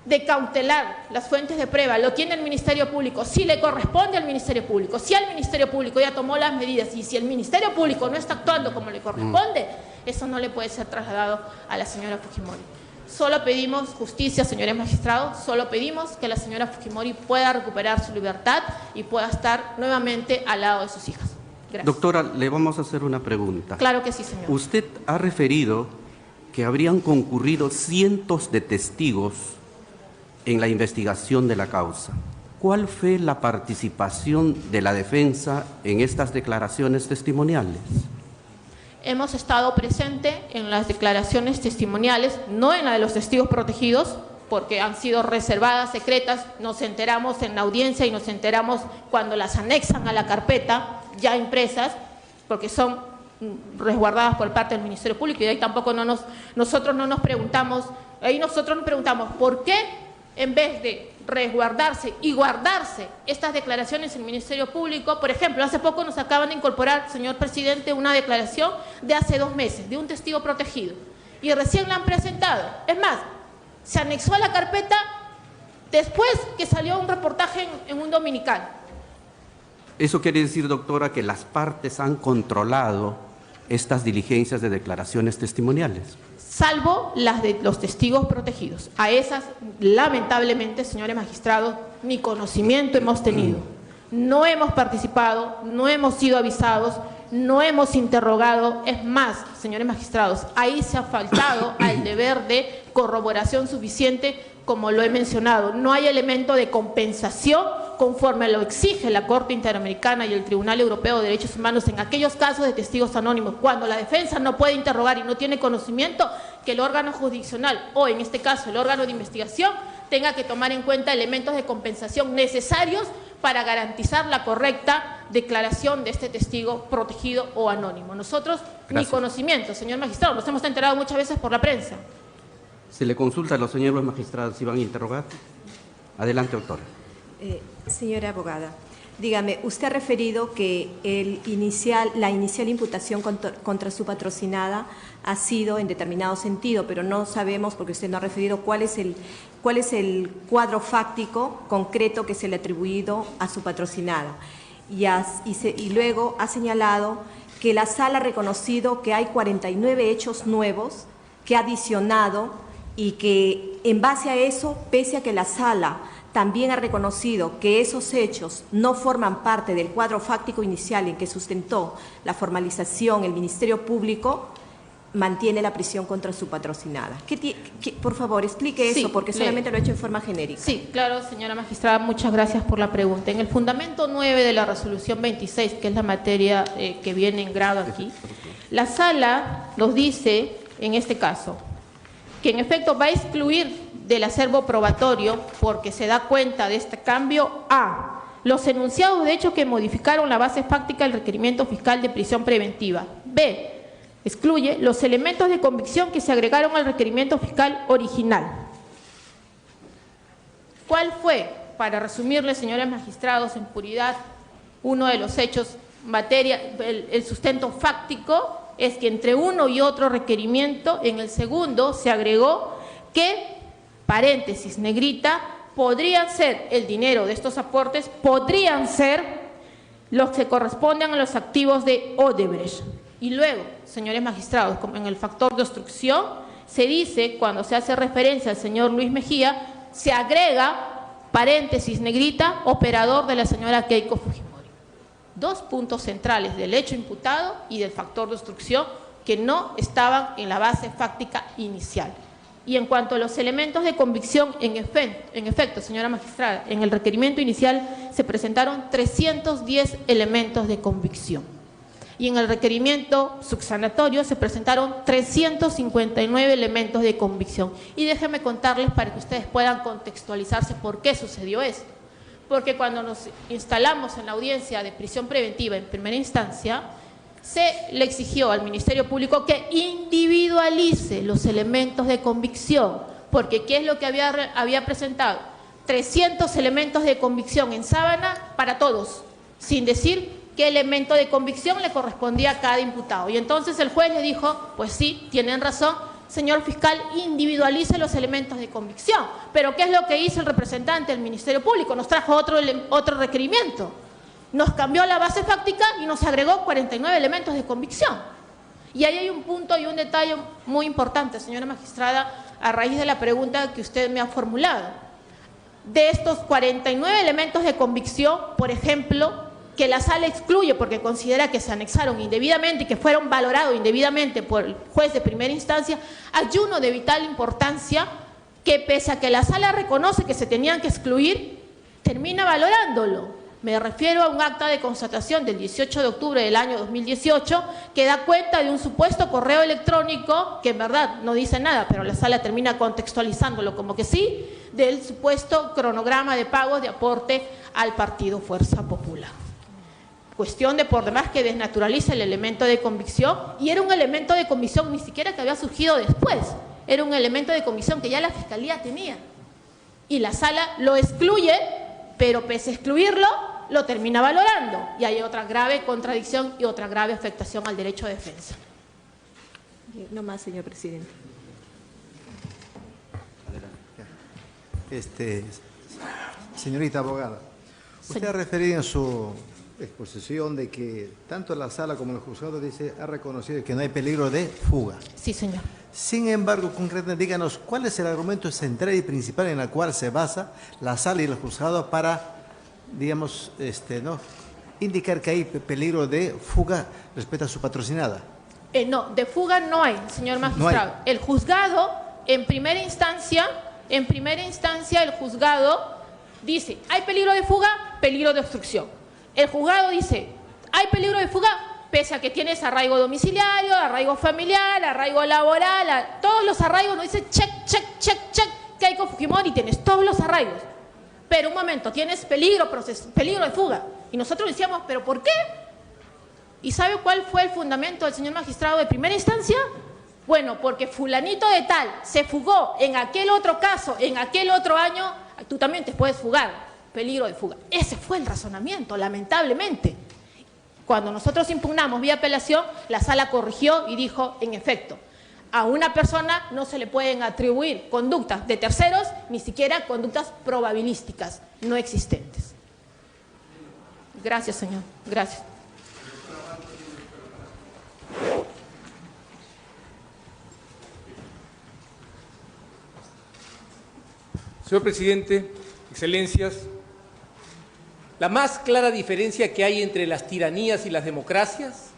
de cautelar las fuentes de prueba lo tiene el Ministerio Público, si le corresponde al Ministerio Público, si el Ministerio Público ya tomó las medidas y si el Ministerio Público no está actuando como le corresponde, eso no le puede ser trasladado a la señora Fujimori. Solo pedimos justicia, señores magistrados, solo pedimos que la señora Fujimori pueda recuperar su libertad y pueda estar nuevamente al lado de sus hijas. Gracias. Doctora, le vamos a hacer una pregunta. Claro que sí, señor. Usted ha referido que habrían concurrido cientos de testigos en la investigación de la causa. ¿Cuál fue la participación de la defensa en estas declaraciones testimoniales? Hemos estado presentes en las declaraciones testimoniales, no en la de los testigos protegidos, porque han sido reservadas, secretas, nos enteramos en la audiencia y nos enteramos cuando las anexan a la carpeta, ya impresas, porque son resguardadas por parte del Ministerio Público, y ahí tampoco nosotros no nos preguntamos, ¿por qué en vez de resguardarse y guardarse estas declaraciones en el Ministerio Público? Por ejemplo, hace poco nos acaban de incorporar, señor presidente, una declaración de hace 2 meses, de un testigo protegido, y recién la han presentado. Es más, se anexó a la carpeta después que salió un reportaje en un dominical. Eso quiere decir, doctora, que las partes han controlado estas diligencias de declaraciones testimoniales. Salvo las de los testigos protegidos. A esas, lamentablemente, señores magistrados, ni conocimiento hemos tenido. No hemos participado, no hemos sido avisados, no hemos interrogado. Es más, señores magistrados, ahí se ha faltado al deber de corroboración suficiente, como lo he mencionado. No hay elemento de compensación conforme lo exige la Corte Interamericana y el Tribunal Europeo de Derechos Humanos en aquellos casos de testigos anónimos, cuando la defensa no puede interrogar y no tiene conocimiento, que el órgano jurisdiccional, o en este caso el órgano de investigación, tenga que tomar en cuenta elementos de compensación necesarios para garantizar la correcta declaración de este testigo protegido o anónimo. Nosotros, ni conocimiento, señor magistrado, nos hemos enterado muchas veces por la prensa. Se le consulta a los señores magistrados si van a interrogar. Adelante, doctora. Señora abogada, dígame, usted ha referido que la inicial imputación contra su patrocinada ha sido en determinado sentido, pero no sabemos, porque usted no ha referido, cuál es el cuadro fáctico concreto que se le ha atribuido a su patrocinada. Y luego ha señalado que la Sala ha reconocido que hay 49 hechos nuevos que ha adicionado y que en base a eso, pese a que la Sala también ha reconocido que esos hechos no forman parte del cuadro fáctico inicial en que sustentó la formalización el Ministerio Público, mantiene la prisión contra su patrocinada. Por favor, explique eso, porque solamente lo ha hecho en forma genérica. Sí, claro, señora magistrada, muchas gracias por la pregunta. En el fundamento 9 de la resolución 26, que es la materia que viene en grado aquí, la Sala nos dice, en este caso, que en efecto va a excluir del acervo probatorio, porque se da cuenta de este cambio, a los enunciados de hechos que modificaron la base fáctica del requerimiento fiscal de prisión preventiva. B, excluye los elementos de convicción que se agregaron al requerimiento fiscal original. ¿Cuál fue, para resumirle, señores magistrados, en puridad, uno de los hechos, materia, el sustento fáctico? Es que entre uno y otro requerimiento, en el segundo se agregó que, paréntesis, negrita, podrían ser el dinero de estos aportes, podrían ser los que corresponden a los activos de Odebrecht. Y luego, señores magistrados, como en el factor de obstrucción, se dice, cuando se hace referencia al señor Luis Mejía, se agrega, paréntesis, negrita, operador de la señora Keiko Fujimori. Dos puntos centrales del hecho imputado y del factor de obstrucción que no estaban en la base fáctica inicial. Y en cuanto a los elementos de convicción, en efecto, señora magistrada, en el requerimiento inicial se presentaron 310 elementos de convicción. Y en el requerimiento subsanatorio se presentaron 359 elementos de convicción. Y déjenme contarles para que ustedes puedan contextualizarse por qué sucedió eso. Porque cuando nos instalamos en la audiencia de prisión preventiva en primera instancia, se le exigió al Ministerio Público que individualice los elementos de convicción, porque ¿qué es lo que había presentado? 300 elementos de convicción en sábana para todos, sin decir qué elemento de convicción le correspondía a cada imputado. Y entonces el juez le dijo, pues sí, tienen razón, señor fiscal, individualice los elementos de convicción. Pero ¿qué es lo que hizo el representante del Ministerio Público? Nos trajo otro requerimiento. Nos cambió la base fáctica y nos agregó 49 elementos de convicción. Y ahí hay un punto y un detalle muy importante, señora magistrada, a raíz de la pregunta que usted me ha formulado. De estos 49 elementos de convicción, por ejemplo, que la Sala excluye porque considera que se anexaron indebidamente y que fueron valorados indebidamente por el juez de primera instancia, hay uno de vital importancia que, pese a que la Sala reconoce que se tenían que excluir, termina valorándolo. Me refiero a un acta de constatación del 18 de octubre del año 2018 que da cuenta de un supuesto correo electrónico que en verdad no dice nada, pero la Sala termina contextualizándolo como que sí, del supuesto cronograma de pagos de aporte al Partido Fuerza Popular. Cuestión de por demás que desnaturaliza el elemento de convicción, y era un elemento de convicción ni siquiera que había surgido después, era un elemento de convicción que ya la Fiscalía tenía. Y la Sala lo excluye, pero pese a excluirlo, lo termina valorando. Y hay otra grave contradicción y otra grave afectación al derecho de defensa. No más, señor presidente. Señorita abogada, usted ha referido en su exposición de que tanto la Sala como el juzgado ha reconocido que no hay peligro de fuga. Sí, señor. Sin embargo, concretamente, díganos, ¿cuál es el argumento central y principal en el cual se basa la Sala y el juzgado para, digamos, indicar que hay peligro de fuga respecto a su patrocinada? No, de fuga no hay, señor magistrado. No hay. El juzgado, en primera instancia, el juzgado dice, ¿hay peligro de fuga? Peligro de obstrucción. El juzgado dice, ¿hay peligro de fuga? Pese a que tienes arraigo domiciliario, arraigo familiar, arraigo laboral, todos los arraigos, nos dice check, Keiko Fujimori, tienes todos los arraigos. Pero un momento, tienes peligro de fuga. Y nosotros decíamos, ¿pero por qué? ¿Y sabe cuál fue el fundamento del señor magistrado de primera instancia? Bueno, porque fulanito de tal se fugó en aquel otro caso, en aquel otro año, tú también te puedes fugar, peligro de fuga. Ese fue el razonamiento, lamentablemente. Cuando nosotros impugnamos vía apelación, la Sala corrigió y dijo, en efecto, a una persona no se le pueden atribuir conductas de terceros, ni siquiera conductas probabilísticas, no existentes. Gracias, señor. Gracias. Señor presidente, excelencias, la más clara diferencia que hay entre las tiranías y las democracias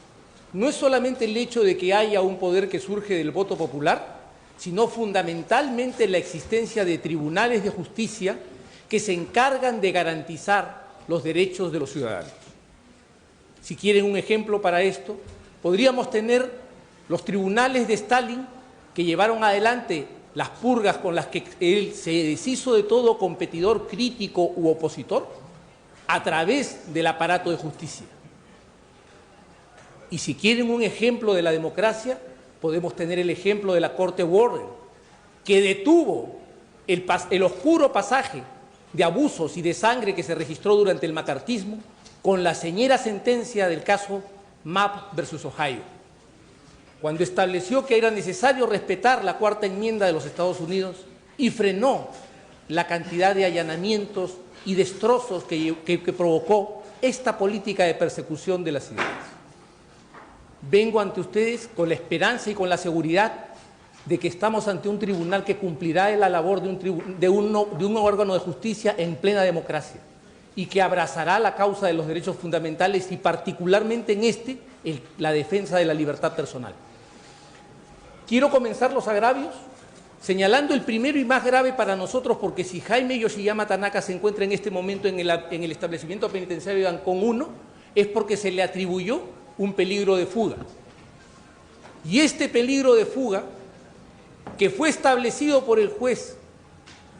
no es solamente el hecho de que haya un poder que surge del voto popular, sino fundamentalmente la existencia de tribunales de justicia que se encargan de garantizar los derechos de los ciudadanos. Si quieren un ejemplo para esto, podríamos tener los tribunales de Stalin que llevaron adelante las purgas con las que él se deshizo de todo competidor crítico u opositor a través del aparato de justicia. Y si quieren un ejemplo de la democracia, podemos tener el ejemplo de la Corte Warren, que detuvo el oscuro pasaje de abusos y de sangre que se registró durante el macartismo con la señera sentencia del caso Mapp versus Ohio, cuando estableció que era necesario respetar la Cuarta Enmienda de los Estados Unidos y frenó la cantidad de allanamientos y destrozos que provocó esta política de persecución de las ideas. Vengo ante ustedes con la esperanza y con la seguridad de que estamos ante un tribunal que cumplirá la labor de un órgano de justicia en plena democracia y que abrazará la causa de los derechos fundamentales y particularmente en la defensa de la libertad personal. Quiero comenzar los agravios señalando el primero y más grave para nosotros, porque si Jaime Yoshiyama Tanaka se encuentra en este momento en el establecimiento penitenciario de Ancón 1, es porque se le atribuyó un peligro de fuga. Y este peligro de fuga, que fue establecido por el juez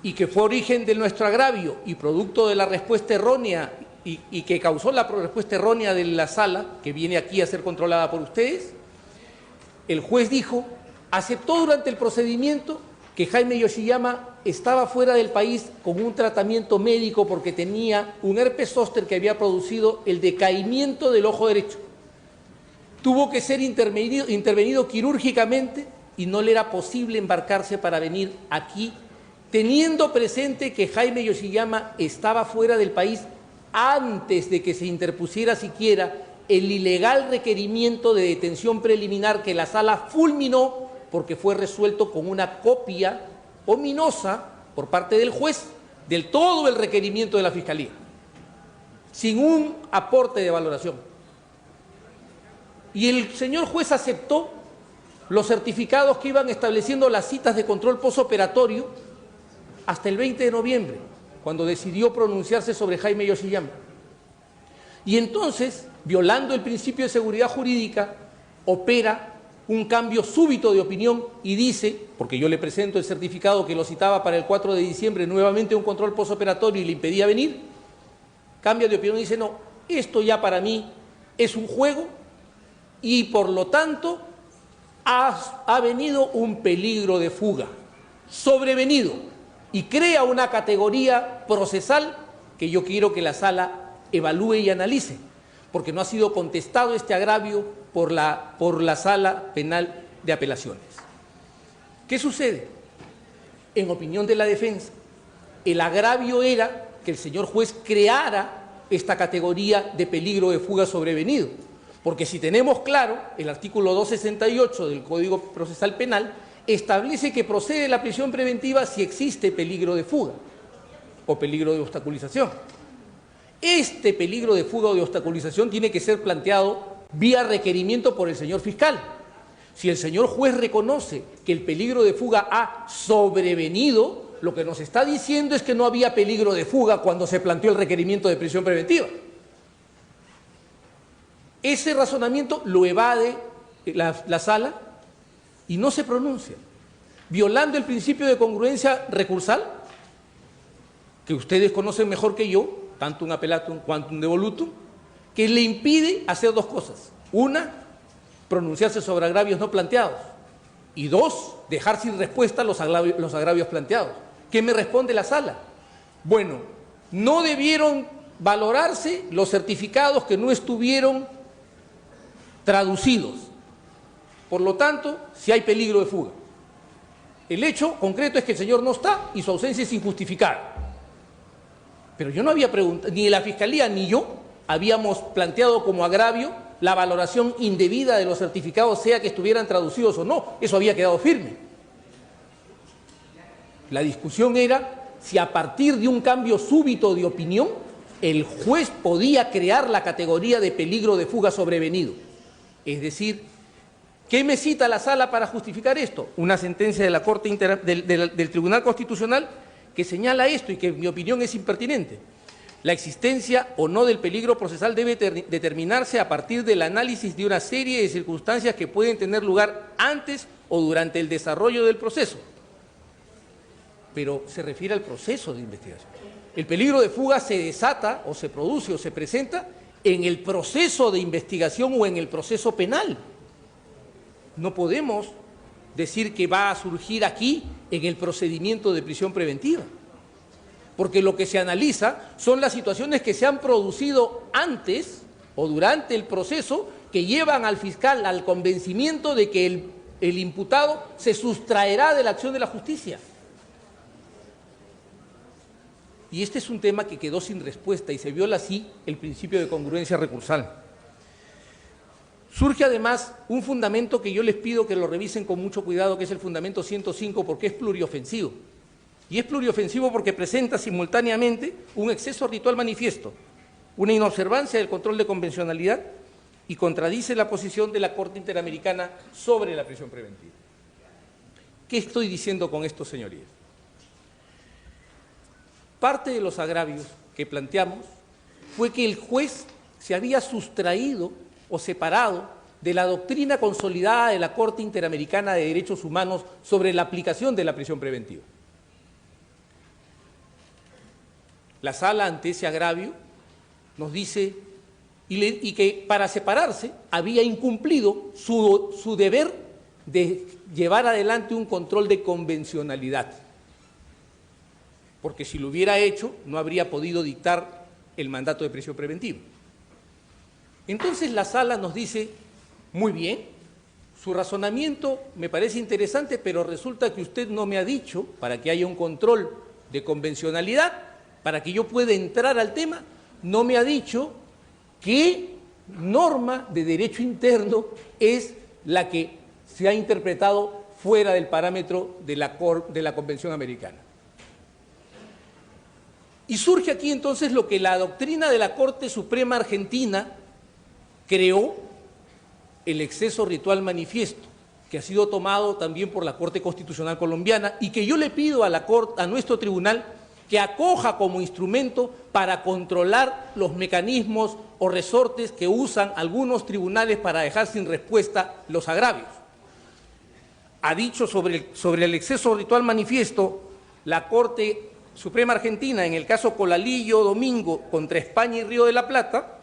y que fue origen de nuestro agravio y producto de la respuesta errónea y que causó la respuesta errónea de la sala, que viene aquí a ser controlada por ustedes, el juez aceptó durante el procedimiento que Jaime Yoshiyama estaba fuera del país con un tratamiento médico porque tenía un herpes zóster que había producido el decaimiento del ojo derecho. Tuvo que ser intervenido quirúrgicamente y no le era posible embarcarse para venir aquí, teniendo presente que Jaime Yoshiyama estaba fuera del país antes de que se interpusiera siquiera el ilegal requerimiento de detención preliminar que la sala fulminó porque fue resuelto con una copia ominosa por parte del juez del todo el requerimiento de la Fiscalía, sin un aporte de valoración. Y el señor juez aceptó los certificados que iban estableciendo las citas de control posoperatorio hasta el 20 de noviembre, cuando decidió pronunciarse sobre Jaime Yoshiyama. Y entonces, violando el principio de seguridad jurídica, opera un cambio súbito de opinión y dice, porque yo le presento el certificado que lo citaba para el 4 de diciembre, nuevamente un control posoperatorio y le impedía venir, cambia de opinión y dice, no, esto ya para mí es un juego y por lo tanto ha venido un peligro de fuga, sobrevenido, y crea una categoría procesal que yo quiero que la sala evalúe y analice, porque no ha sido contestado este agravio por la Sala Penal de Apelaciones. ¿Qué sucede? En opinión de la defensa, el agravio era que el señor juez creara esta categoría de peligro de fuga sobrevenido, porque si tenemos claro, el artículo 268 del Código Procesal Penal establece que procede la prisión preventiva si existe peligro de fuga o peligro de obstaculización. Este peligro de fuga o de obstaculización tiene que ser planteado vía requerimiento por el señor fiscal. Si el señor juez reconoce que el peligro de fuga ha sobrevenido, lo que nos está diciendo es que no había peligro de fuga cuando se planteó el requerimiento de prisión preventiva. Ese razonamiento lo evade la sala y no se pronuncia, violando el principio de congruencia recursal, que ustedes conocen mejor que yo, tantum appellatum quantum devolutum, que le impide hacer dos cosas. Una, pronunciarse sobre agravios no planteados. Y dos, dejar sin respuesta los agravios planteados. ¿Qué me responde la sala? Bueno, no debieron valorarse los certificados que no estuvieron traducidos. Por lo tanto, si hay peligro de fuga. El hecho concreto es que el señor no está y su ausencia es injustificada. Pero yo no había preguntado, ni la Fiscalía ni yo habíamos planteado como agravio la valoración indebida de los certificados, sea que estuvieran traducidos o no. Eso había quedado firme. La discusión era si a partir de un cambio súbito de opinión el juez podía crear la categoría de peligro de fuga sobrevenido. Es decir, ¿qué me cita la Sala para justificar esto? Una sentencia de la Corte del Tribunal Constitucional que señala esto y que en mi opinión es impertinente. La existencia o no del peligro procesal debe determinarse a partir del análisis de una serie de circunstancias que pueden tener lugar antes o durante el desarrollo del proceso. Pero se refiere al proceso de investigación. El peligro de fuga se desata o se produce o se presenta en el proceso de investigación o en el proceso penal. No podemos decir que va a surgir aquí en el procedimiento de prisión preventiva, porque lo que se analiza son las situaciones que se han producido antes o durante el proceso que llevan al fiscal al convencimiento de que el imputado se sustraerá de la acción de la justicia. Y este es un tema que quedó sin respuesta y se viola así el principio de congruencia recursal. Surge además un fundamento que yo les pido que lo revisen con mucho cuidado, que es el fundamento 105, porque es pluriofensivo. Y es pluriofensivo porque presenta simultáneamente un exceso ritual manifiesto, una inobservancia del control de convencionalidad y contradice la posición de la Corte Interamericana sobre la prisión preventiva. ¿Qué estoy diciendo con esto, señorías? Parte de los agravios que planteamos fue que el juez se había sustraído o separado de la doctrina consolidada de la Corte Interamericana de Derechos Humanos sobre la aplicación de la prisión preventiva. La Sala, ante ese agravio, nos dice y que para separarse había incumplido su deber de llevar adelante un control de convencionalidad, porque si lo hubiera hecho no habría podido dictar el mandato de prisión preventiva. Entonces la Sala nos dice, muy bien, su razonamiento me parece interesante, pero resulta que usted no me ha dicho, para que haya un control de convencionalidad, para que yo pueda entrar al tema, no me ha dicho qué norma de derecho interno es la que se ha interpretado fuera del parámetro de la Convención Americana. Y surge aquí entonces lo que la doctrina de la Corte Suprema Argentina creó, el exceso ritual manifiesto, que ha sido tomado también por la Corte Constitucional Colombiana y que yo le pido a nuestro tribunal que acoja como instrumento para controlar los mecanismos o resortes que usan algunos tribunales para dejar sin respuesta los agravios. Ha dicho sobre el exceso ritual manifiesto la Corte Suprema Argentina en el caso Colalillo Domingo contra España y Río de la Plata,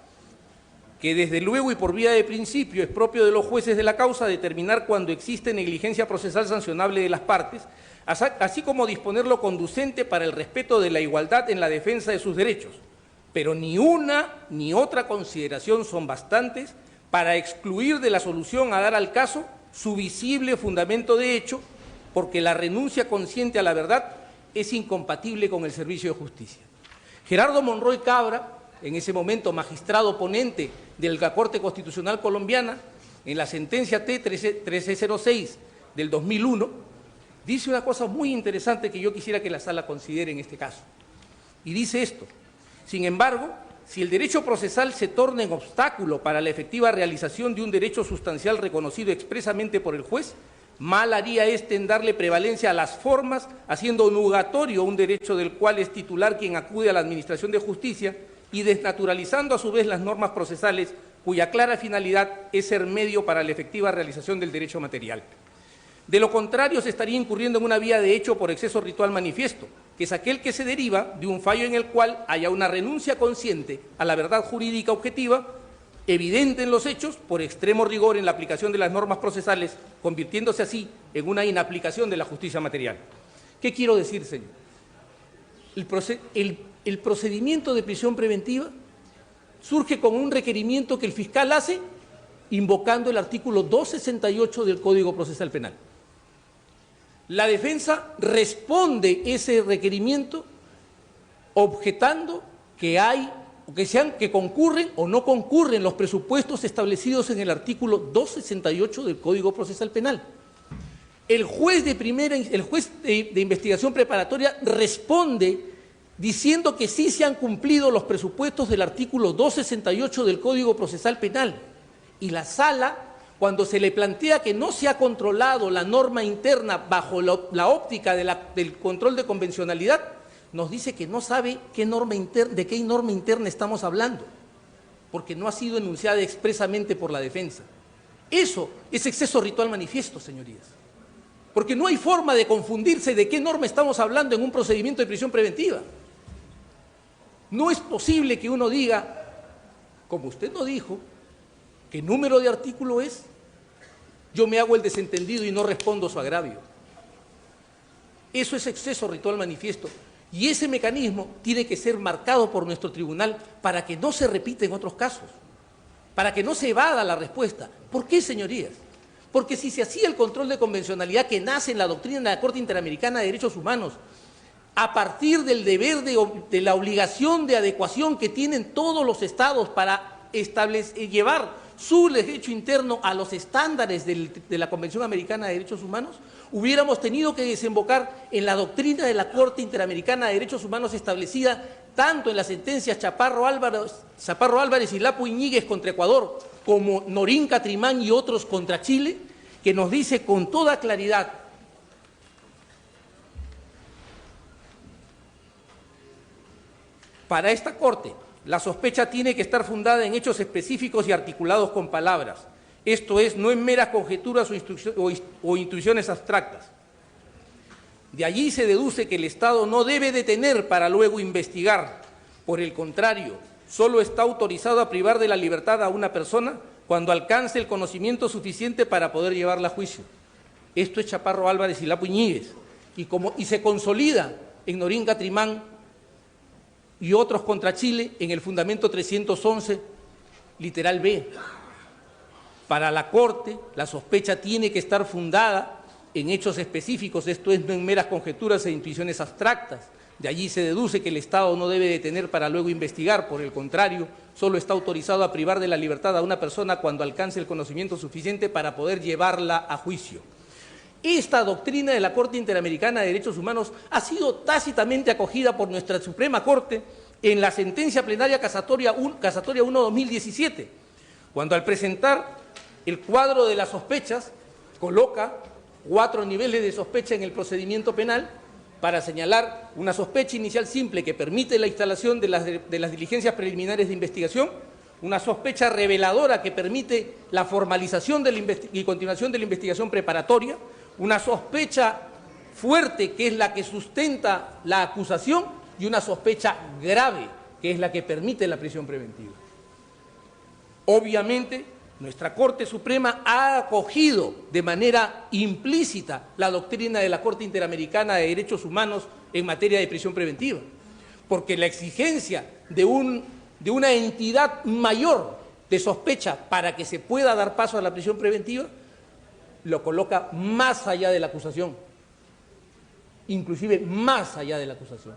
que desde luego y por vía de principio es propio de los jueces de la causa determinar cuando existe negligencia procesal sancionable de las partes, así como disponer lo conducente para el respeto de la igualdad en la defensa de sus derechos. Pero ni una ni otra consideración son bastantes para excluir de la solución a dar al caso su visible fundamento de hecho, porque la renuncia consciente a la verdad es incompatible con el servicio de justicia. Gerardo Monroy Cabra, en ese momento magistrado ponente de la Corte Constitucional Colombiana, en la sentencia T-1306 del 2001, dice una cosa muy interesante que yo quisiera que la Sala considere en este caso. Y dice esto: sin embargo, si el derecho procesal se torna en obstáculo para la efectiva realización de un derecho sustancial reconocido expresamente por el juez, mal haría éste en darle prevalencia a las formas, haciendo nugatorio un derecho del cual es titular quien acude a la administración de justicia y desnaturalizando a su vez las normas procesales cuya clara finalidad es ser medio para la efectiva realización del derecho material. De lo contrario, se estaría incurriendo en una vía de hecho por exceso ritual manifiesto, que es aquel que se deriva de un fallo en el cual haya una renuncia consciente a la verdad jurídica objetiva, evidente en los hechos, por extremo rigor en la aplicación de las normas procesales, convirtiéndose así en una inaplicación de la justicia material. ¿Qué quiero decir, señor? El procedimiento de prisión preventiva surge con un requerimiento que el fiscal hace invocando el artículo 268 del Código Procesal Penal. La defensa responde ese requerimiento objetando que concurren o no concurren los presupuestos establecidos en el artículo 268 del Código Procesal Penal. el juez de investigación preparatoria responde diciendo que sí se han cumplido los presupuestos del artículo 268 del Código Procesal Penal. Y la sala, cuando se le plantea que no se ha controlado la norma interna bajo la óptica del control de convencionalidad, nos dice que no sabe de qué norma interna estamos hablando, porque no ha sido enunciada expresamente por la defensa. Eso es exceso ritual manifiesto, señorías, porque no hay forma de confundirse de qué norma estamos hablando en un procedimiento de prisión preventiva. No es posible que uno diga, como usted no dijo, qué número de artículo es, yo me hago el desentendido y no respondo su agravio. Eso es exceso ritual manifiesto. Y ese mecanismo tiene que ser marcado por nuestro tribunal para que no se repita en otros casos, para que no se evada la respuesta. ¿Por qué, señorías? Porque si se hacía el control de convencionalidad que nace en la doctrina de la Corte Interamericana de Derechos Humanos, a partir del deber de la obligación de adecuación que tienen todos los estados para llevar su derecho interno a los estándares de la Convención Americana de Derechos Humanos, hubiéramos tenido que desembocar en la doctrina de la Corte Interamericana de Derechos Humanos establecida tanto en las sentencias Chaparro Álvarez y Lapu Iñiguez contra Ecuador, como Norín Catrimán y otros contra Chile, que nos dice con toda claridad: para esta Corte, la sospecha tiene que estar fundada en hechos específicos y articulados con palabras. Esto es, no en meras conjeturas o intuiciones abstractas. De allí se deduce que el Estado no debe detener para luego investigar. Por el contrario, solo está autorizado a privar de la libertad a una persona cuando alcance el conocimiento suficiente para poder llevarla a juicio. Esto es Chaparro Álvarez y Lapu Iñiguez. Y se consolida en Norín Catrimán y otros contra Chile en el fundamento 311, literal B. Para la Corte, la sospecha tiene que estar fundada en hechos específicos, esto es, no en meras conjeturas e intuiciones abstractas. De allí se deduce que el Estado no debe detener para luego investigar, por el contrario, solo está autorizado a privar de la libertad a una persona cuando alcance el conocimiento suficiente para poder llevarla a juicio. Esta doctrina de la Corte Interamericana de Derechos Humanos ha sido tácitamente acogida por nuestra Suprema Corte en la sentencia plenaria casatoria 1/2017, cuando al presentar el cuadro de las sospechas coloca 4 niveles de sospecha en el procedimiento penal para señalar una sospecha inicial simple que permite la instalación de las diligencias preliminares de investigación, una sospecha reveladora que permite la formalización y continuación de la investigación preparatoria, una sospecha fuerte que es la que sustenta la acusación y una sospecha grave que es la que permite la prisión preventiva. Obviamente, nuestra Corte Suprema ha acogido de manera implícita la doctrina de la Corte Interamericana de Derechos Humanos en materia de prisión preventiva, porque la exigencia de una entidad mayor de sospecha para que se pueda dar paso a la prisión preventiva lo coloca más allá de la acusación, inclusive más allá de la acusación.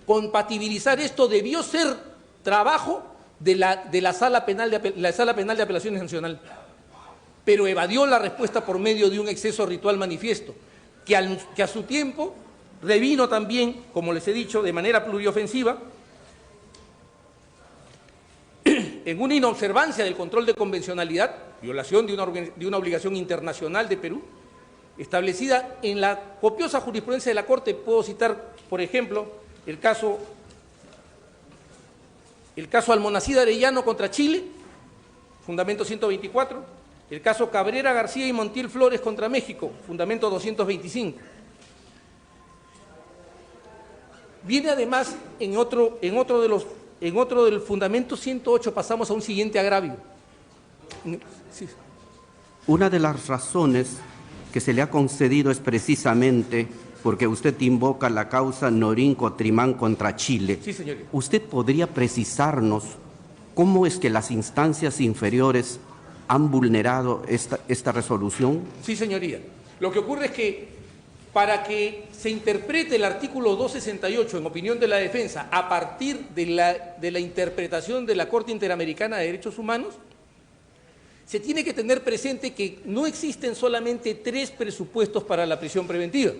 Compatibilizar esto debió ser trabajo de la Sala Penal de Apelaciones Nacional, pero evadió la respuesta por medio de un exceso ritual manifiesto, que a su tiempo revino también, como les he dicho, de manera pluriofensiva, en una inobservancia del control de convencionalidad, violación de una obligación internacional de Perú, establecida en la copiosa jurisprudencia de la Corte. Puedo citar, por ejemplo, el caso Almonacid Arellano contra Chile, fundamento 124, el caso Cabrera García y Montiel Flores contra México, fundamento 225. Viene además en otro del fundamento 108, pasamos a un siguiente agravio. Sí. Una de las razones que se le ha concedido es precisamente porque usted invoca la causa Norín Catrimán contra Chile. Sí, señoría. ¿Usted podría precisarnos cómo es que las instancias inferiores han vulnerado esta resolución? Sí, señoría. Lo que ocurre es que para que se interprete el artículo 268, en opinión de la defensa, a partir de la interpretación de la Corte Interamericana de Derechos Humanos, Se tiene que tener presente que no existen solamente 3 presupuestos para la prisión preventiva,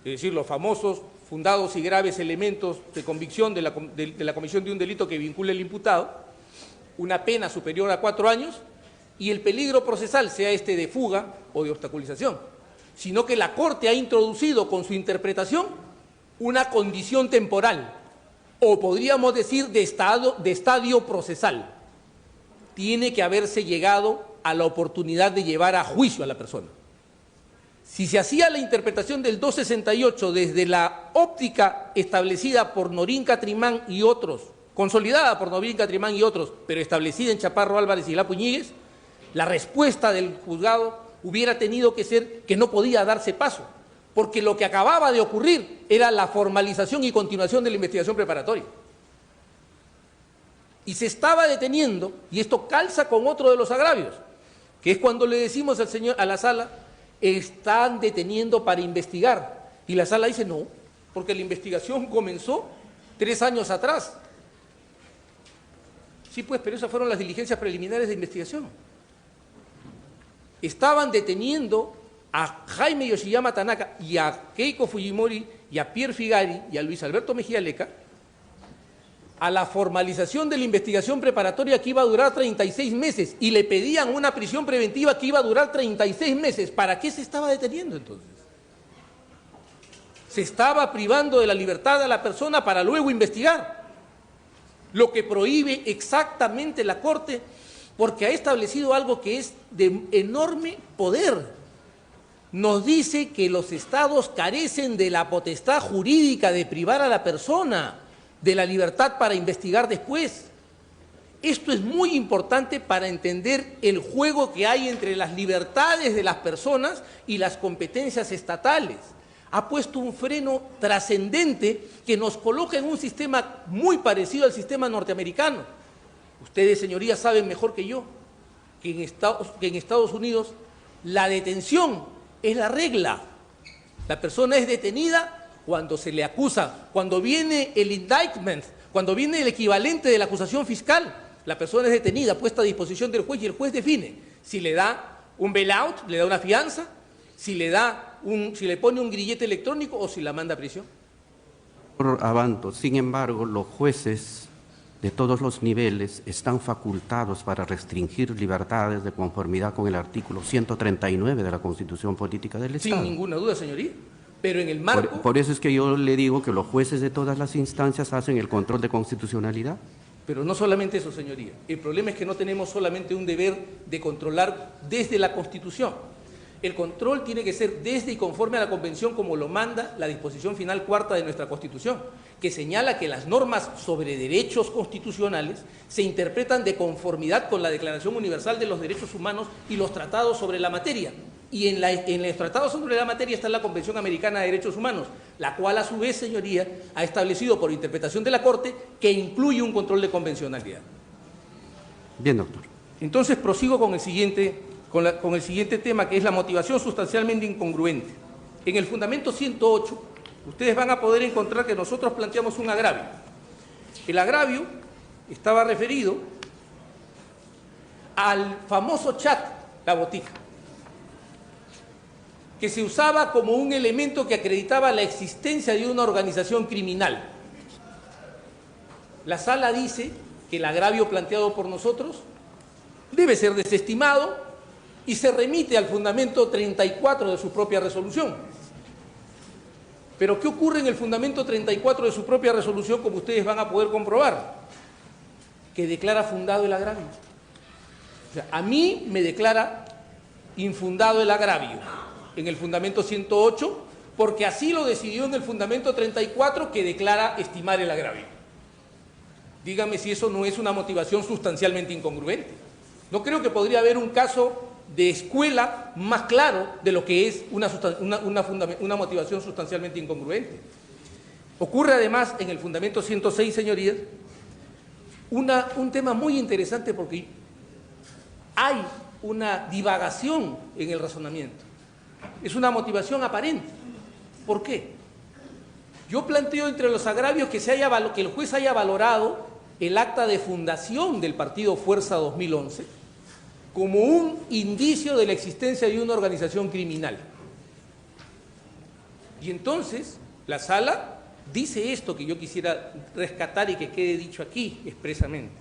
es decir, los famosos fundados y graves elementos de convicción de la comisión de un delito que vincule al imputado, una pena superior a 4 años y el peligro procesal, sea este de fuga o de obstaculización, sino que la Corte ha introducido con su interpretación una condición temporal, o podríamos decir de estadio procesal. Tiene que haberse llegado a la oportunidad de llevar a juicio a la persona. Si se hacía la interpretación del 268 desde la óptica establecida por Norín Catrimán y otros, consolidada por Norín Catrimán y otros, pero establecida en Chaparro Álvarez y Lapo Íñiguez, la respuesta del juzgado hubiera tenido que ser que no podía darse paso, porque lo que acababa de ocurrir era la formalización y continuación de la investigación preparatoria. Y se estaba deteniendo, y esto calza con otro de los agravios, que es cuando le decimos a la sala, están deteniendo para investigar. Y la sala dice, no, porque la investigación comenzó 3 años atrás. Sí, pues, pero esas fueron las diligencias preliminares de investigación. Estaban deteniendo a Jaime Yoshiyama Tanaka y a Keiko Fujimori y a Pierre Figari y a Luis Alberto Mejía Leca a la formalización de la investigación preparatoria que iba a durar 36 meses y le pedían una prisión preventiva que iba a durar 36 meses. ¿Para qué se estaba deteniendo entonces? Se estaba privando de la libertad a la persona para luego investigar, lo que prohíbe exactamente la Corte, porque ha establecido algo que es de enorme poder. Nos dice que los estados carecen de la potestad jurídica de privar a la persona de la libertad para investigar después. Esto es muy importante para entender el juego que hay entre las libertades de las personas y las competencias estatales. Ha puesto un freno trascendente que nos coloca en un sistema muy parecido al sistema norteamericano. Ustedes, señorías, saben mejor que yo que en Estados Unidos la detención es la regla. La persona es detenida cuando se le acusa, cuando viene el indictment, cuando viene el equivalente de la acusación fiscal, la persona es detenida, puesta a disposición del juez y el juez define si le da un bailout, le da una fianza, si le pone un grillete electrónico o si la manda a prisión. Abanto, sin embargo, los jueces de todos los niveles están facultados para restringir libertades de conformidad con el artículo 139 de la Constitución Política del Estado. Sin ninguna duda, señoría. Pero en el marco... Por eso es que yo le digo que los jueces de todas las instancias hacen el control de constitucionalidad. Pero no solamente eso, señoría. El problema es que no tenemos solamente un deber de controlar desde la Constitución. El control tiene que ser desde y conforme a la Convención, como lo manda la disposición final cuarta de nuestra Constitución, que señala que las normas sobre derechos constitucionales se interpretan de conformidad con la Declaración Universal de los Derechos Humanos y los tratados sobre la materia. Y en los tratados sobre la materia está la Convención Americana de Derechos Humanos, la cual a su vez, señoría, ha establecido por interpretación de la Corte que incluye un control de convencionalidad. Bien, doctor. Entonces prosigo con el siguiente tema, que es la motivación sustancialmente incongruente. En el fundamento 108, ustedes van a poder encontrar que nosotros planteamos un agravio. El agravio estaba referido al famoso chat, la botica, que se usaba como un elemento que acreditaba la existencia de una organización criminal. La sala dice que el agravio planteado por nosotros debe ser desestimado y se remite al fundamento 34 de su propia resolución. Pero ¿qué ocurre en el fundamento 34 de su propia resolución, como ustedes van a poder comprobar? Que declara fundado el agravio. O sea, a mí me declara infundado el agravio en el fundamento 108, porque así lo decidió en el fundamento 34, que declara estimar el agravio. Dígame si eso no es una motivación sustancialmente incongruente. No creo que podría haber un caso de escuela más claro de lo que es una motivación sustancialmente incongruente. Ocurre además en el fundamento 106, señorías, un tema muy interesante, porque hay una divagación en el razonamiento. Es una motivación aparente. ¿Por qué? Yo planteo entre los agravios que el juez haya valorado el acta de fundación del partido Fuerza 2011 como un indicio de la existencia de una organización criminal. Y entonces la sala dice esto que yo quisiera rescatar y que quede dicho aquí expresamente.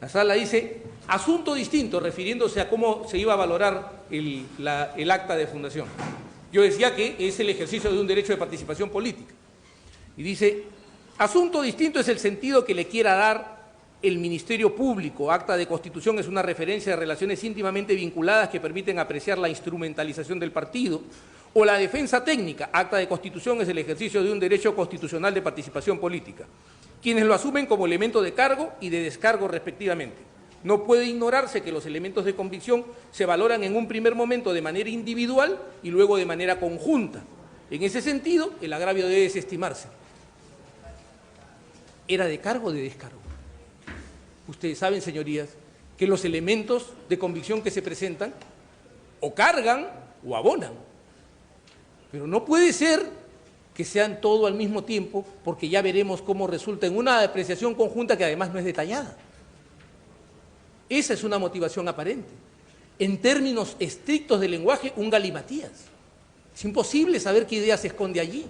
La sala dice, asunto distinto, refiriéndose a cómo se iba a valorar el acta de fundación. Yo decía que es el ejercicio de un derecho de participación política. Y dice, asunto distinto es el sentido que le quiera dar el Ministerio Público. Acta de constitución es una referencia de relaciones íntimamente vinculadas que permiten apreciar la instrumentalización del partido. O la defensa técnica. Acta de constitución es el ejercicio de un derecho constitucional de participación política. Quienes lo asumen como elemento de cargo y de descargo respectivamente. No puede ignorarse que los elementos de convicción se valoran en un primer momento de manera individual y luego de manera conjunta. En ese sentido, el agravio debe desestimarse. ¿Era de cargo o de descargo? Ustedes saben, señorías, que los elementos de convicción que se presentan o cargan o abonan. Pero no puede ser que sean todo al mismo tiempo, porque ya veremos cómo resulta en una apreciación conjunta que además no es detallada. Esa es una motivación aparente. En términos estrictos del lenguaje, un galimatías. Es imposible saber qué idea se esconde allí.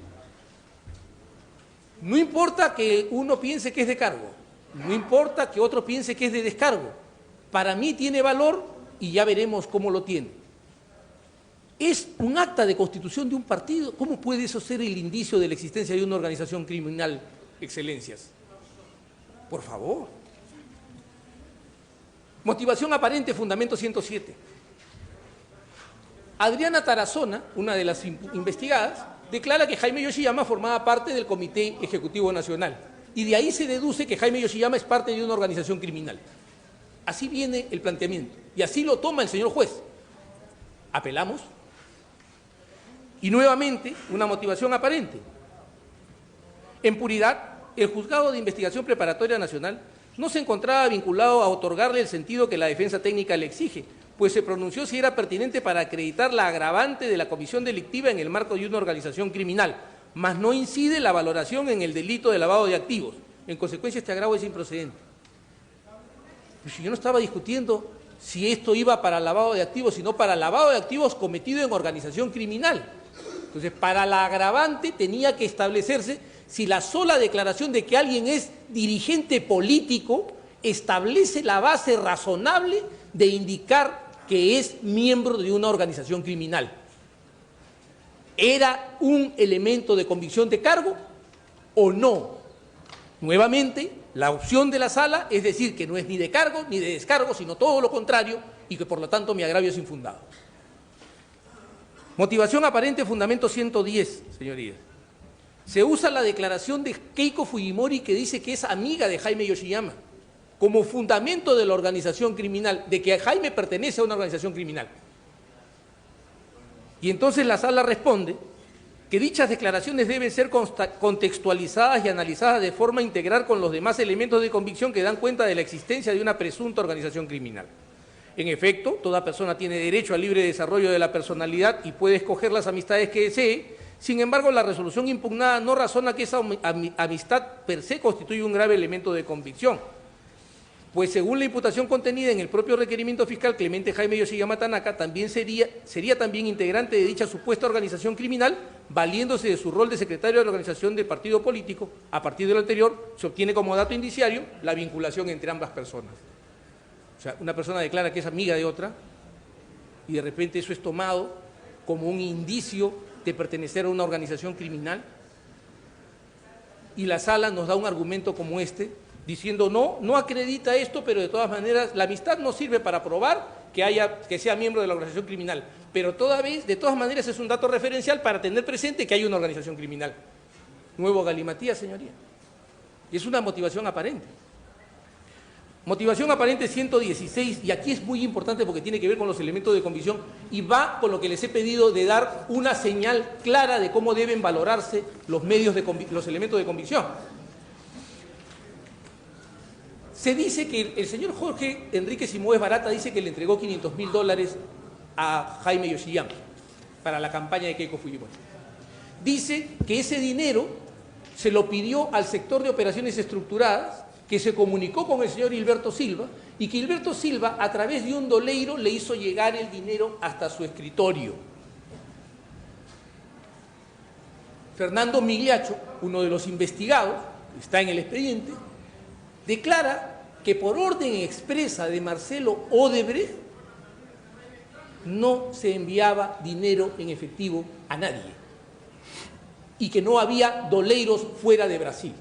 No importa que uno piense que es de cargo, no importa que otro piense que es de descargo. Para mí tiene valor y ya veremos cómo lo tiene. Es un acta de constitución de un partido. ¿Cómo puede eso ser el indicio de la existencia de una organización criminal, excelencias? Por favor. Motivación aparente, fundamento 107. Adriana Tarazona, una de las investigadas, declara que Jaime Yoshiyama formaba parte del Comité Ejecutivo Nacional y de ahí se deduce que Jaime Yoshiyama es parte de una organización criminal. Así viene el planteamiento y así lo toma el señor juez. Apelamos. Y nuevamente, una motivación aparente. En puridad, el Juzgado de Investigación Preparatoria Nacional no se encontraba vinculado a otorgarle el sentido que la defensa técnica le exige, pues se pronunció si era pertinente para acreditar la agravante de la comisión delictiva en el marco de una organización criminal, mas no incide la valoración en el delito de lavado de activos. En consecuencia, este agravio es improcedente. Pues yo no estaba discutiendo si esto iba para lavado de activos, sino para lavado de activos cometido en organización criminal. Entonces, para la agravante tenía que establecerse si la sola declaración de que alguien es dirigente político establece la base razonable de indicar que es miembro de una organización criminal. ¿Era un elemento de convicción de cargo o no? Nuevamente, la opción de la sala es decir que no es ni de cargo ni de descargo, sino todo lo contrario y que por lo tanto mi agravio es infundado. Motivación aparente, fundamento 110, señorías. Se usa la declaración de Keiko Fujimori que dice que es amiga de Jaime Yoshiyama como fundamento de la organización criminal, de que Jaime pertenece a una organización criminal. Y entonces la sala responde que dichas declaraciones deben ser contextualizadas y analizadas de forma integral con los demás elementos de convicción que dan cuenta de la existencia de una presunta organización criminal. En efecto, toda persona tiene derecho al libre desarrollo de la personalidad y puede escoger las amistades que desee. Sin embargo, la resolución impugnada no razona que esa amistad per se constituye un grave elemento de convicción, pues según la imputación contenida en el propio requerimiento fiscal, Clemente Jaime Yoshiyama Tanaka también sería también integrante de dicha supuesta organización criminal, valiéndose de su rol de secretario de la organización del partido político. A partir de lo anterior, se obtiene como dato indiciario la vinculación entre ambas personas. O sea, una persona declara que es amiga de otra y de repente eso es tomado como un indicio de pertenecer a una organización criminal y la sala nos da un argumento como este diciendo no acredita esto, pero de todas maneras la amistad no sirve para probar que sea miembro de la organización criminal, pero de todas maneras es un dato referencial para tener presente que hay una organización criminal. Nuevo galimatías, señoría. Y es una motivación aparente. Motivación aparente 116, y aquí es muy importante porque tiene que ver con los elementos de convicción y va con lo que les he pedido de dar una señal clara de cómo deben valorarse los elementos de convicción. Se dice que el señor Jorge Enrique Simoes Barata dice que le entregó $500.000 a Jaime Yoshiyama para la campaña de Keiko Fujimori. Dice que ese dinero se lo pidió al sector de operaciones estructuradas, que se comunicó con el señor Hilberto Silva y que Gilberto Silva, a través de un doleiro, le hizo llegar el dinero hasta su escritorio. Fernando Migliaccio, uno de los investigados, está en el expediente, declara que por orden expresa de Marcelo Odebrecht no se enviaba dinero en efectivo a nadie y que no había doleiros fuera de Brasil.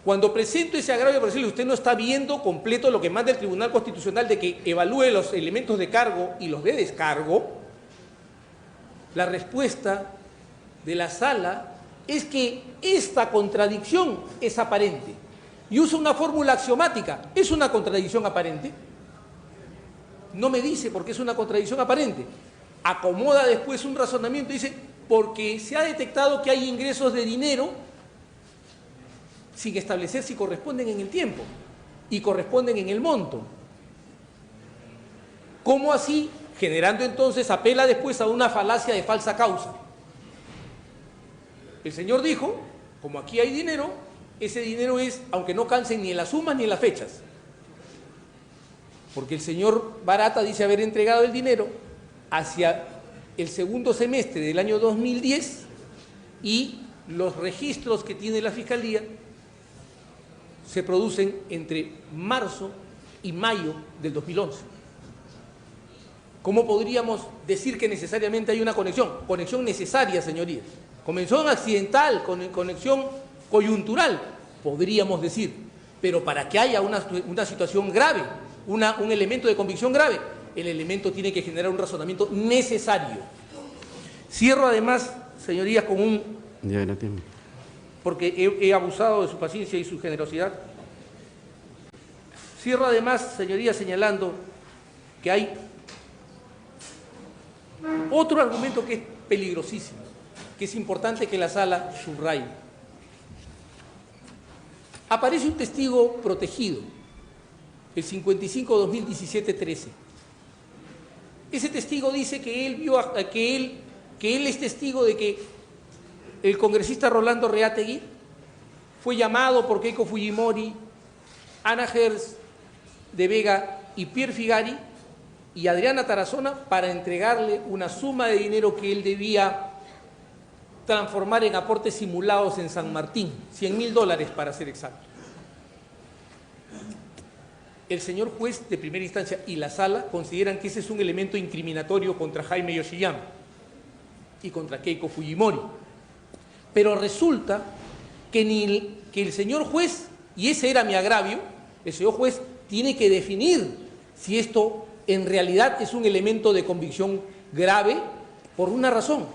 Cuando presento ese agravio para decirle, usted no está viendo completo lo que manda el Tribunal Constitucional de que evalúe los elementos de cargo y los de descargo, la respuesta de la sala es que esta contradicción es aparente y usa una fórmula axiomática. ¿Es una contradicción aparente? No me dice por qué es una contradicción aparente. Acomoda después un razonamiento y dice, porque se ha detectado que hay ingresos de dinero sin establecer si corresponden en el tiempo y corresponden en el monto. ¿Cómo así? Generando entonces, apela después a una falacia de falsa causa. El señor dijo, como aquí hay dinero, ese dinero es, aunque no calcen ni en las sumas ni en las fechas. Porque el señor Barata dice haber entregado el dinero hacia el segundo semestre del año 2010 y los registros que tiene la Fiscalía se producen entre marzo y mayo del 2011. ¿Cómo podríamos decir que necesariamente hay una conexión? Conexión necesaria, señorías. Conexión accidental, conexión coyuntural, podríamos decir. Pero para que haya una situación grave, un elemento de convicción grave, el elemento tiene que generar un razonamiento necesario. Cierro además, señorías, con un... porque he abusado de su paciencia y su generosidad. Cierro además, señorías, señalando que hay otro argumento que es peligrosísimo, que es importante que la sala subraye. Aparece un testigo protegido, el 55-2017-13. Ese testigo dice que él vio, que él es testigo de que el congresista Rolando Reategui fue llamado por Keiko Fujimori, Ana Gers de Vega y Pierre Figari y Adriana Tarazona para entregarle una suma de dinero que él debía transformar en aportes simulados en San Martín, $100.000 para ser exacto. El señor juez de primera instancia y la sala consideran que ese es un elemento incriminatorio contra Jaime Yoshiyama y contra Keiko Fujimori. Pero resulta que el señor juez, y ese era mi agravio, el señor juez tiene que definir si esto en realidad es un elemento de convicción grave por una razón.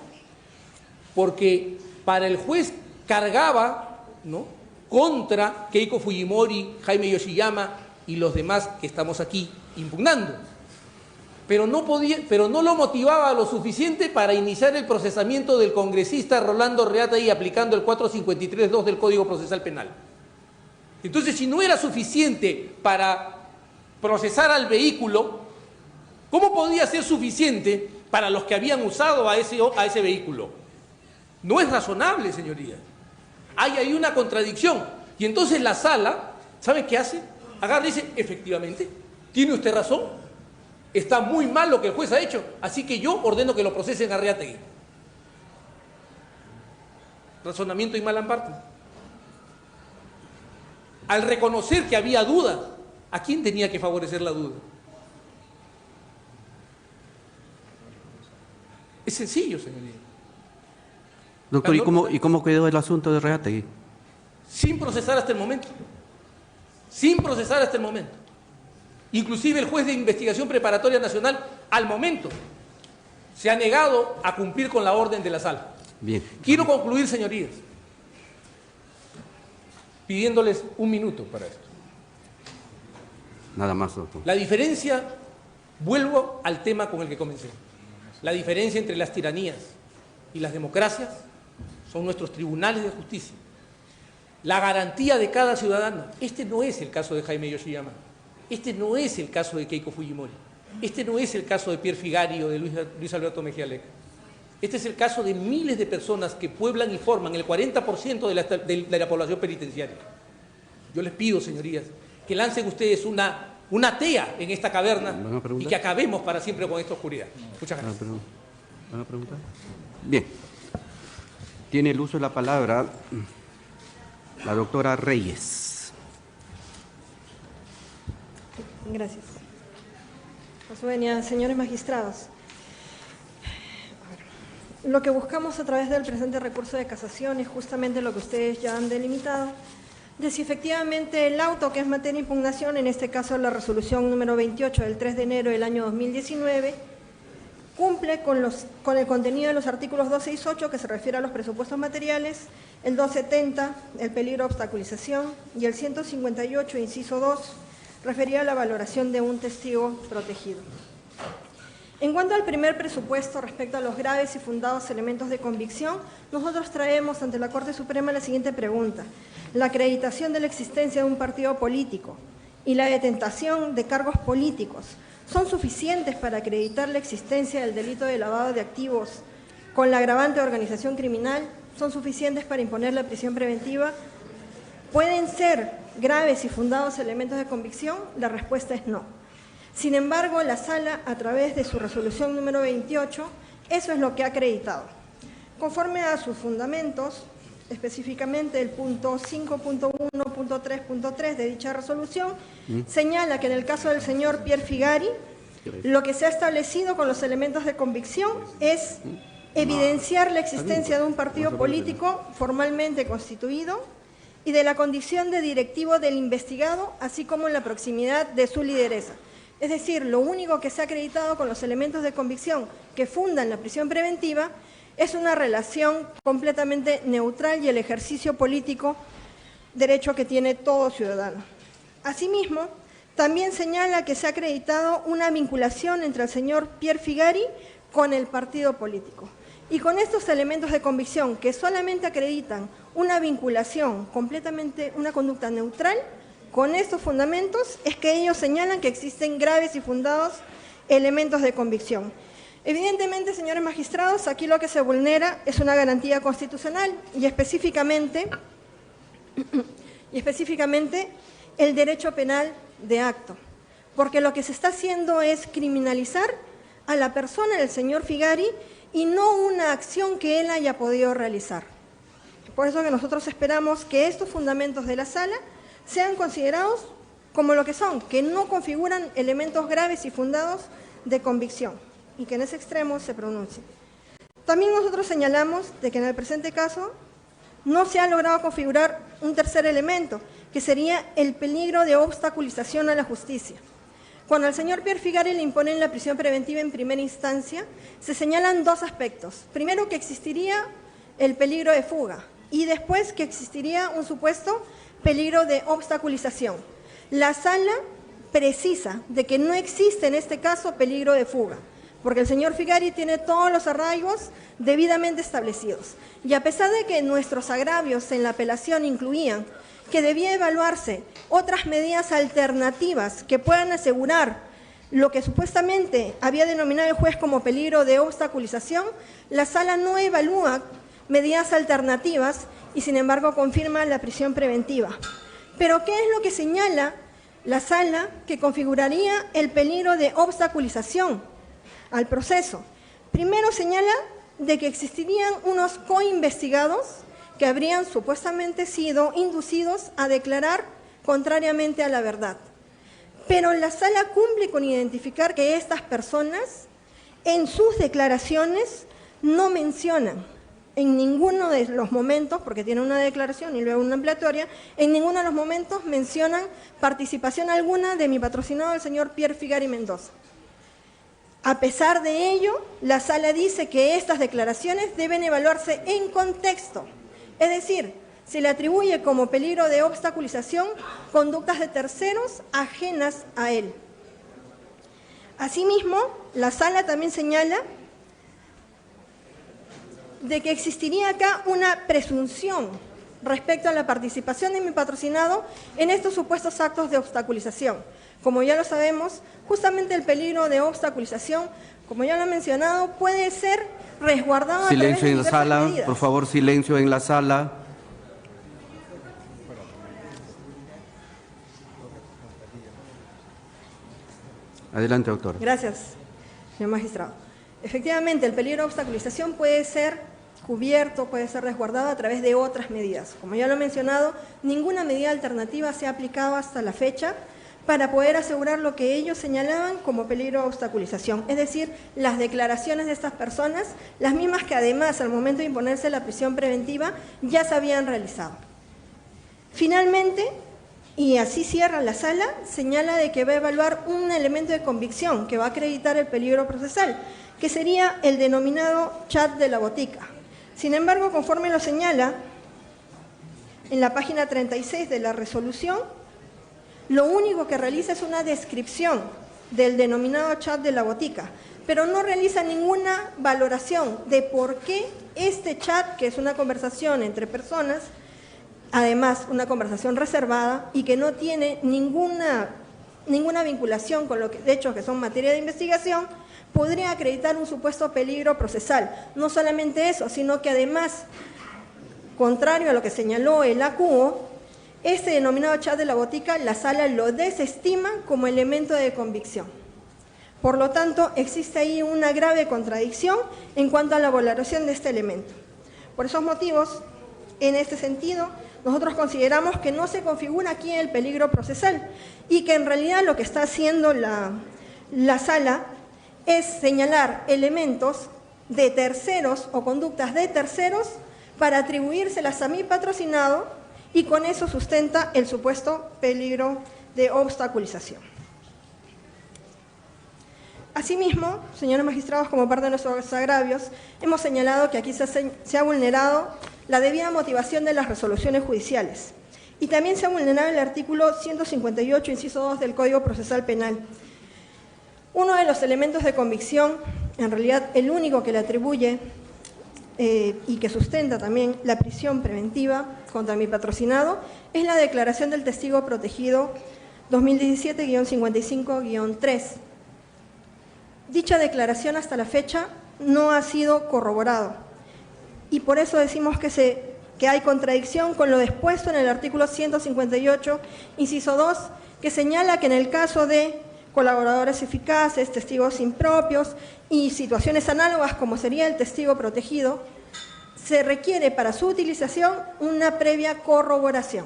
Porque para el juez cargaba, ¿no?, contra Keiko Fujimori, Jaime Yoshiyama y los demás que estamos aquí impugnando. Pero no lo motivaba lo suficiente para iniciar el procesamiento del congresista Rolando Reategui aplicando el 453.2 del Código Procesal Penal. Entonces, si no era suficiente para procesar al vehículo, ¿cómo podía ser suficiente para los que habían usado a ese vehículo? No es razonable, señorías. Hay ahí una contradicción. Y entonces la sala, ¿sabe qué hace? Agarra y dice, efectivamente, tiene usted razón. Está muy mal lo que el juez ha hecho, así que yo ordeno que lo procesen a Reategui. Razonamiento y malambarte. Al reconocer que había dudas, ¿a quién tenía que favorecer la duda? Es sencillo, señoría. Doctor, ¿y cómo quedó el asunto de Reategui? Sin procesar hasta el momento. Sin procesar hasta el momento. Inclusive el juez de investigación preparatoria nacional, al momento, se ha negado a cumplir con la orden de la sala. Bien. Quiero concluir, señorías, pidiéndoles un minuto para esto. Nada más, doctor. La diferencia, vuelvo al tema con el que comencé, la diferencia entre las tiranías y las democracias son nuestros tribunales de justicia. La garantía de cada ciudadano. Este no es el caso de Jaime Yoshiyama. Este no es el caso de Keiko Fujimori. Este no es el caso de Pierre Figari o de Luis Alberto Mejía Leca. Este es el caso de miles de personas que pueblan y forman el 40% de la población penitenciaria. Yo les pido, señorías, que lancen ustedes una tea en esta caverna ¿Van a preguntar? y que acabemos para siempre con esta oscuridad. Muchas gracias. ¿Van a preguntar? Bien. Tiene el uso de la palabra la doctora Reyes. Gracias. Por su venia, señores magistrados. Lo que buscamos a través del presente recurso de casación es justamente lo que ustedes ya han delimitado, de si efectivamente el auto que es materia de impugnación, en este caso la resolución número 28 del 3 de enero del año 2019, cumple con el contenido de los artículos 268, que se refiere a los presupuestos materiales, el 270, el peligro de obstaculización, y el 158, inciso 2, referido a la valoración de un testigo protegido. En cuanto al primer presupuesto, respecto a los graves y fundados elementos de convicción, nosotros traemos ante la Corte Suprema la siguiente pregunta. La acreditación de la existencia de un partido político y la detentación de cargos políticos son suficientes para acreditar la existencia del delito de lavado de activos con la agravante de organización criminal, son suficientes para imponer la prisión preventiva. ¿Pueden ser graves y fundados elementos de convicción? La respuesta es no. Sin embargo, la Sala, a través de su resolución número 28, eso es lo que ha acreditado. Conforme a sus fundamentos, específicamente el punto 5.1.3.3 de dicha resolución, señala que en el caso del señor Pierre Figari, lo que se ha establecido con los elementos de convicción es evidenciar la existencia de un partido político formalmente constituido y de la condición de directivo del investigado, así como en la proximidad de su lideresa. Es decir, lo único que se ha acreditado con los elementos de convicción que fundan la prisión preventiva es una relación completamente neutral y el ejercicio político, derecho que tiene todo ciudadano. Asimismo, también señala que se ha acreditado una vinculación entre el señor Pierre Figari con el partido político. Y con estos elementos de convicción que solamente acreditan una vinculación completamente, una conducta neutral, con estos fundamentos es que ellos señalan que existen graves y fundados elementos de convicción. Evidentemente, señores magistrados, aquí lo que se vulnera es una garantía constitucional y específicamente el derecho penal de acto, porque lo que se está haciendo es criminalizar a la persona del señor Figari y no una acción que él haya podido realizar. Por eso que nosotros esperamos que estos fundamentos de la Sala sean considerados como lo que son, que no configuran elementos graves y fundados de convicción, y que en ese extremo se pronuncie. También nosotros señalamos de que en el presente caso no se ha logrado configurar un tercer elemento, que sería el peligro de obstaculización a la justicia. Cuando al señor Pierre Figari le imponen la prisión preventiva en primera instancia, se señalan dos aspectos. Primero, que existiría el peligro de fuga, y después que existiría un supuesto peligro de obstaculización. La Sala precisa de que no existe en este caso peligro de fuga, porque el señor Figari tiene todos los arraigos debidamente establecidos. Y a pesar de que nuestros agravios en la apelación incluían que debía evaluarse otras medidas alternativas que puedan asegurar lo que supuestamente había denominado el juez como peligro de obstaculización, la Sala no evalúa medidas alternativas y sin embargo confirma la prisión preventiva. Pero ¿qué es lo que señala la Sala que configuraría el peligro de obstaculización al proceso? Primero señala de que existirían unos coinvestigados que habrían supuestamente sido inducidos a declarar contrariamente a la verdad. Pero la Sala cumple con identificar que estas personas en sus declaraciones no mencionan en ninguno de los momentos, porque tiene una declaración y luego una ampliatoria, en ninguno de los momentos mencionan participación alguna de mi patrocinado, el señor Pierre Figari Mendoza. A pesar de ello, la Sala dice que estas declaraciones deben evaluarse en contexto, es decir, se le atribuye como peligro de obstaculización conductas de terceros ajenas a él. Asimismo, la Sala también señala de que existiría acá una presunción respecto a la participación de mi patrocinado en estos supuestos actos de obstaculización. Como ya lo sabemos, justamente el peligro de obstaculización, como ya lo he mencionado, puede ser resguardado a través de silencio en la diversas sala, medidas. por favor, silencio en la sala. Adelante, doctora. Gracias, señor magistrado. Efectivamente, el peligro de obstaculización puede ser cubierto, puede ser resguardado a través de otras medidas. Como ya lo he mencionado, ninguna medida alternativa se ha aplicado hasta la fecha para poder asegurar lo que ellos señalaban como peligro de obstaculización, es decir, las declaraciones de estas personas, las mismas que además al momento de imponerse la prisión preventiva ya se habían realizado. Finalmente, y así cierra la sala, señala de que va a evaluar un elemento de convicción que va a acreditar el peligro procesal, que sería el denominado chat de la botica. Sin embargo, conforme lo señala en la página 36 de la resolución, lo único que realiza es una descripción del denominado chat de la botica, pero no realiza ninguna valoración de por qué este chat, que es una conversación entre personas, además una conversación reservada y que no tiene ninguna vinculación con lo que, de hecho, que son materia de investigación, podría acreditar un supuesto peligro procesal. No solamente eso, sino que además, contrario a lo que señaló el ACUO, este denominado chat de la botica, la sala lo desestima como elemento de convicción. Por lo tanto, existe ahí una grave contradicción en cuanto a la valoración de este elemento. Por esos motivos, en este sentido, nosotros consideramos que no se configura aquí el peligro procesal y que en realidad lo que está haciendo la sala es señalar elementos de terceros o conductas de terceros para atribuírselas a mi patrocinado y con eso sustenta el supuesto peligro de obstaculización. Asimismo, señores magistrados, como parte de nuestros agravios, hemos señalado que aquí se ha vulnerado la debida motivación de las resoluciones judiciales y también se ha vulnerado el artículo 158, inciso 2 del Código Procesal Penal. Uno de los elementos de convicción, en realidad el único que le atribuye y que sustenta también la prisión preventiva contra mi patrocinado, es la declaración del testigo protegido 2017-55-3. Dicha declaración hasta la fecha no ha sido corroborado y por eso decimos que hay contradicción con lo dispuesto en el artículo 158, inciso 2, que señala que en el caso de colaboradores eficaces, testigos impropios y situaciones análogas como sería el testigo protegido, se requiere para su utilización una previa corroboración.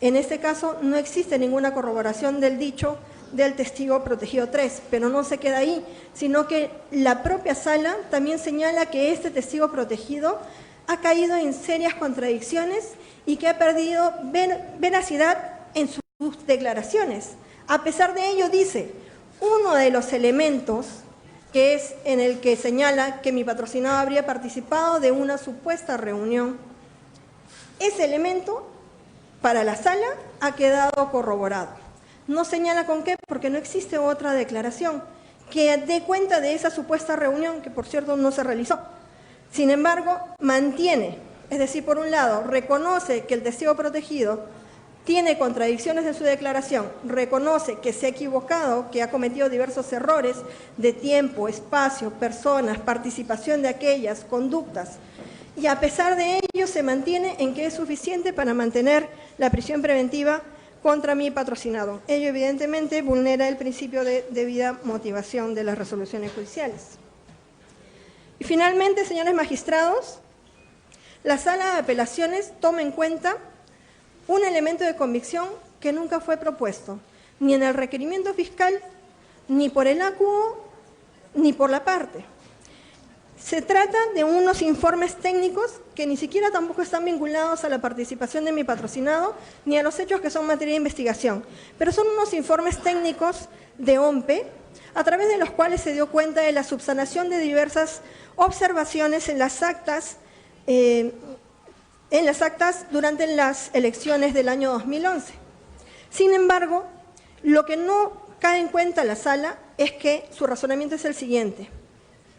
En este caso no existe ninguna corroboración del dicho del testigo protegido 3, pero no se queda ahí, sino que la propia sala también señala que este testigo protegido ha caído en serias contradicciones y que ha perdido veracidad en sus declaraciones. A pesar de ello, dice, uno de los elementos que es en el que señala que mi patrocinado habría participado de una supuesta reunión, ese elemento para la sala ha quedado corroborado. No señala con qué, porque no existe otra declaración que dé cuenta de esa supuesta reunión, que por cierto no se realizó. Sin embargo, mantiene, es decir, por un lado, reconoce que el testigo protegido tiene contradicciones en su declaración, reconoce que se ha equivocado, que ha cometido diversos errores de tiempo, espacio, personas, participación de aquellas, conductas, y a pesar de ello se mantiene en que es suficiente para mantener la prisión preventiva contra mi patrocinado. Ello evidentemente vulnera el principio de debida motivación de las resoluciones judiciales. Y finalmente, señores magistrados, la Sala de Apelaciones toma en cuenta un elemento de convicción que nunca fue propuesto, ni en el requerimiento fiscal, ni por el ACUO, ni por la parte. Se trata de unos informes técnicos que ni siquiera tampoco están vinculados a la participación de mi patrocinado ni a los hechos que son materia de investigación, pero son unos informes técnicos de OMPE a través de los cuales se dio cuenta de la subsanación de diversas observaciones en las actas durante las elecciones del año 2011. Sin embargo, lo que no cae en cuenta la sala es que su razonamiento es el siguiente.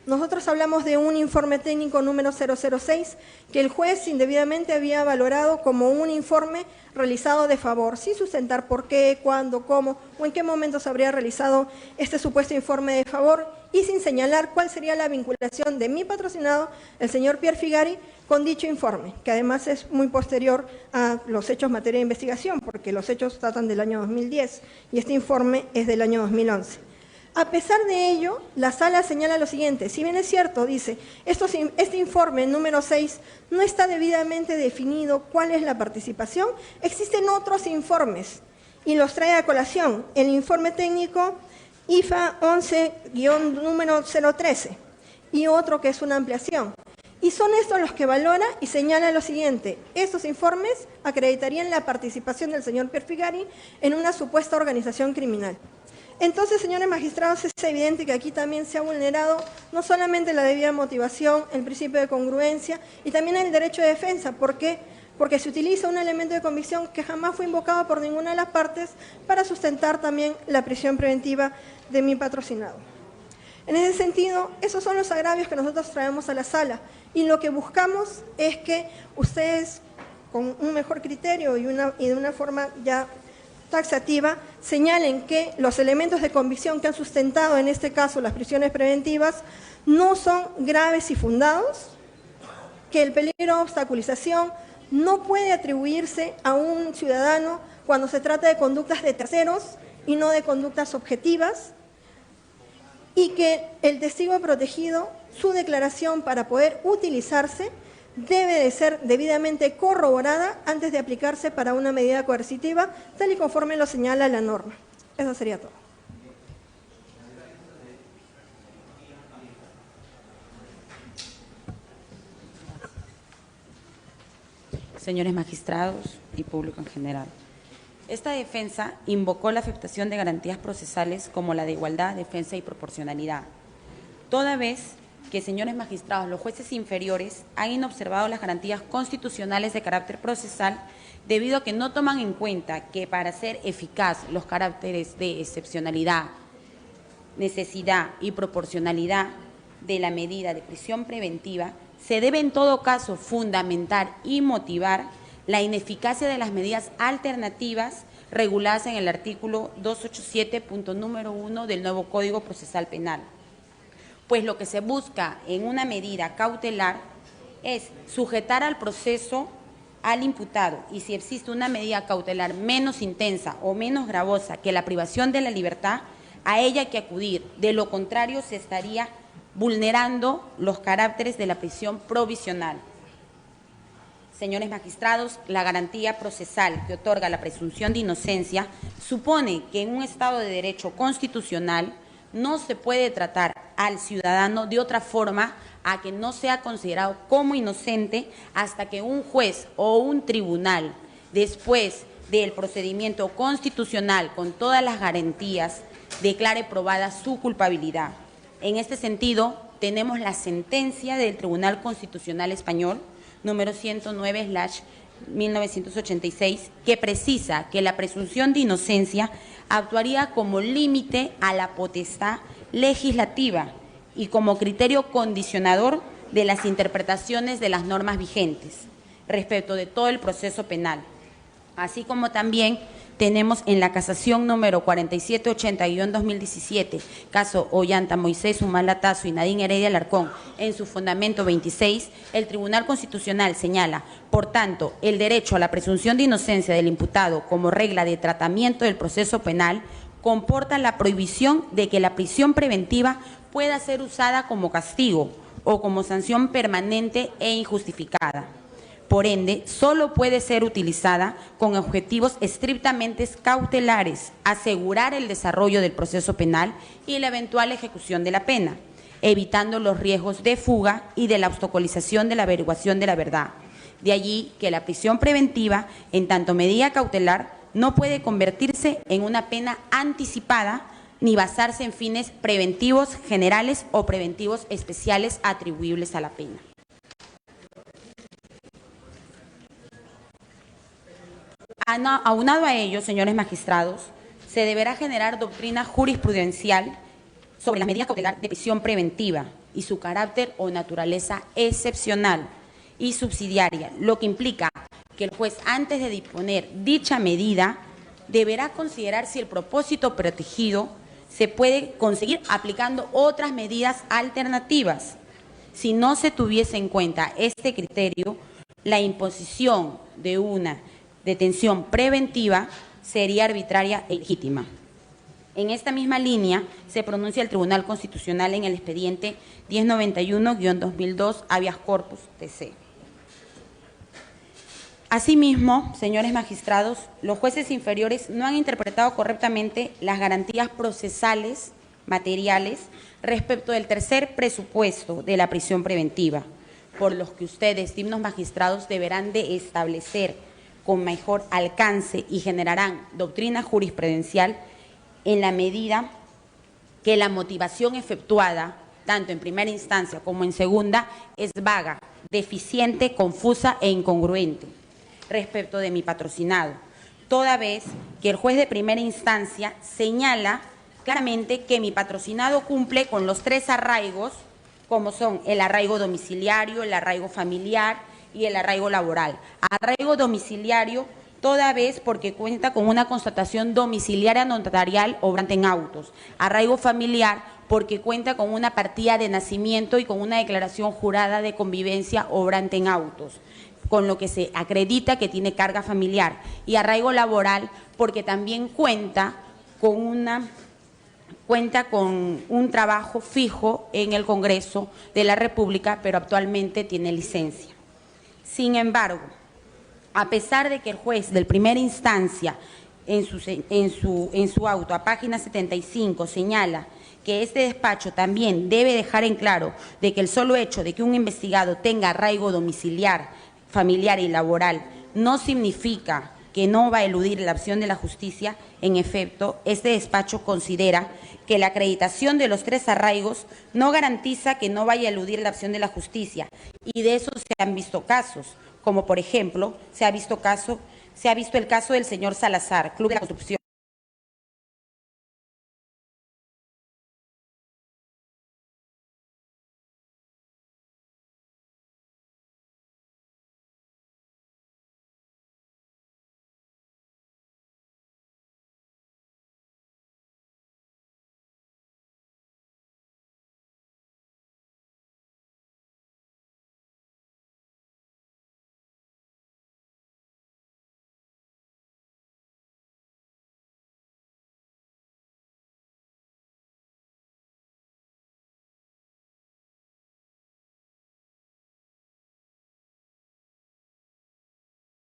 Nosotros hablamos de un informe técnico número 006 que el juez indebidamente había valorado como un informe realizado de favor, sin sustentar por qué, cuándo, cómo o en qué momento se habría realizado este supuesto informe de favor y sin señalar cuál sería la vinculación de mi patrocinado, el señor Pierre Figari, con dicho informe, que además es muy posterior a los hechos en materia de investigación, porque los hechos datan del año 2010 y este informe es del año 2011. A pesar de ello, la sala señala lo siguiente: si bien es cierto, dice, este informe número 6 no está debidamente definido cuál es la participación, existen otros informes y los trae a colación. El informe técnico IFA 11-número 013 y otro que es una ampliación. Y son estos los que valora y señala lo siguiente: estos informes acreditarían la participación del señor Pierre Figari en una supuesta organización criminal. Entonces, señores magistrados, es evidente que aquí también se ha vulnerado no solamente la debida motivación, el principio de congruencia y también el derecho de defensa. ¿Por qué? Porque se utiliza un elemento de convicción que jamás fue invocado por ninguna de las partes para sustentar también la prisión preventiva de mi patrocinado. En ese sentido, esos son los agravios que nosotros traemos a la sala y lo que buscamos es que ustedes, con un mejor criterio y de una forma ya taxativa, señalen que los elementos de convicción que han sustentado en este caso las prisiones preventivas no son graves y fundados, que el peligro de obstaculización no puede atribuirse a un ciudadano cuando se trata de conductas de terceros y no de conductas objetivas, y que el testigo protegido, su declaración para poder utilizarse, debe de ser debidamente corroborada antes de aplicarse para una medida coercitiva, tal y conforme lo señala la norma. Eso sería todo. Señores magistrados y público en general, esta defensa invocó la afectación de garantías procesales como la de igualdad, defensa y proporcionalidad, toda vez que, señores magistrados, los jueces inferiores han inobservado las garantías constitucionales de carácter procesal debido a que no toman en cuenta que para ser eficaz los caracteres de excepcionalidad, necesidad y proporcionalidad de la medida de prisión preventiva se debe en todo caso fundamentar y motivar la ineficacia de las medidas alternativas reguladas en el artículo 287.1 del nuevo Código Procesal Penal. Pues lo que se busca en una medida cautelar es sujetar al proceso al imputado, y si existe una medida cautelar menos intensa o menos gravosa que la privación de la libertad, a ella hay que acudir. De lo contrario, se estaría vulnerando los caracteres de la prisión provisional. Señores magistrados, la garantía procesal que otorga la presunción de inocencia supone que en un Estado de Derecho constitucional no se puede tratar al ciudadano de otra forma a que no sea considerado como inocente hasta que un juez o un tribunal, después del procedimiento constitucional con todas las garantías, declare probada su culpabilidad. En este sentido, tenemos la sentencia del Tribunal Constitucional Español, número 109/1986, que precisa que la presunción de inocencia actuaría como límite a la potestad legislativa y como criterio condicionador de las interpretaciones de las normas vigentes respecto de todo el proceso penal, así como también tenemos en la casación número 4780-2017, caso Ollanta, Moisés Humala Tazo y Nadine Heredia Alarcón, en su fundamento 26, el Tribunal Constitucional señala, por tanto, el derecho a la presunción de inocencia del imputado como regla de tratamiento del proceso penal comporta la prohibición de que la prisión preventiva pueda ser usada como castigo o como sanción permanente e injustificada. Por ende, solo puede ser utilizada con objetivos estrictamente cautelares, asegurar el desarrollo del proceso penal y la eventual ejecución de la pena, evitando los riesgos de fuga y de la obstaculización de la averiguación de la verdad. De allí que la prisión preventiva, en tanto medida cautelar, no puede convertirse en una pena anticipada ni basarse en fines preventivos generales o preventivos especiales atribuibles a la pena. Aunado a ello, señores magistrados, se deberá generar doctrina jurisprudencial sobre las medidas cautelares de prisión preventiva, y su carácter o naturaleza excepcional y subsidiaria, lo que implica que el juez, antes de disponer dicha medida, deberá considerar si el propósito protegido se puede conseguir aplicando otras medidas alternativas. Si no se tuviese en cuenta este criterio, la imposición de una detención preventiva sería arbitraria e ilegítima. En esta misma línea se pronuncia el Tribunal Constitucional en el expediente 1091-2002, habeas corpus TC. Asimismo, señores magistrados, los jueces inferiores no han interpretado correctamente las garantías procesales materiales respecto del tercer presupuesto de la prisión preventiva, por los que ustedes, dignos magistrados, deberán de establecer con mejor alcance y generarán doctrina jurisprudencial en la medida que la motivación efectuada, tanto en primera instancia como en segunda, es vaga, deficiente, confusa e incongruente respecto de mi patrocinado, toda vez que el juez de primera instancia señala claramente que mi patrocinado cumple con los 3 arraigos, como son el arraigo domiciliario, el arraigo familiar y el arraigo laboral. Arraigo domiciliario toda vez porque cuenta con una constatación domiciliaria notarial obrante en autos. Arraigo familiar porque cuenta con una partida de nacimiento y con una declaración jurada de convivencia obrante en autos, con lo que se acredita que tiene carga familiar. Y arraigo laboral porque también cuenta con un trabajo fijo en el Congreso de la República, pero actualmente tiene licencia. Sin embargo, a pesar de que el juez de primera instancia en su auto, a página 75, señala que este despacho también debe dejar en claro de que el solo hecho de que un investigado tenga arraigo domiciliar, familiar y laboral no significa que no va a eludir la acción de la justicia. En efecto, este despacho considera que la acreditación de los 3 arraigos no garantiza que no vaya a eludir la acción de la justicia, y de eso se han visto casos, como por ejemplo se ha visto el caso del señor Salazar, Club de la Construcción.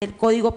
El Código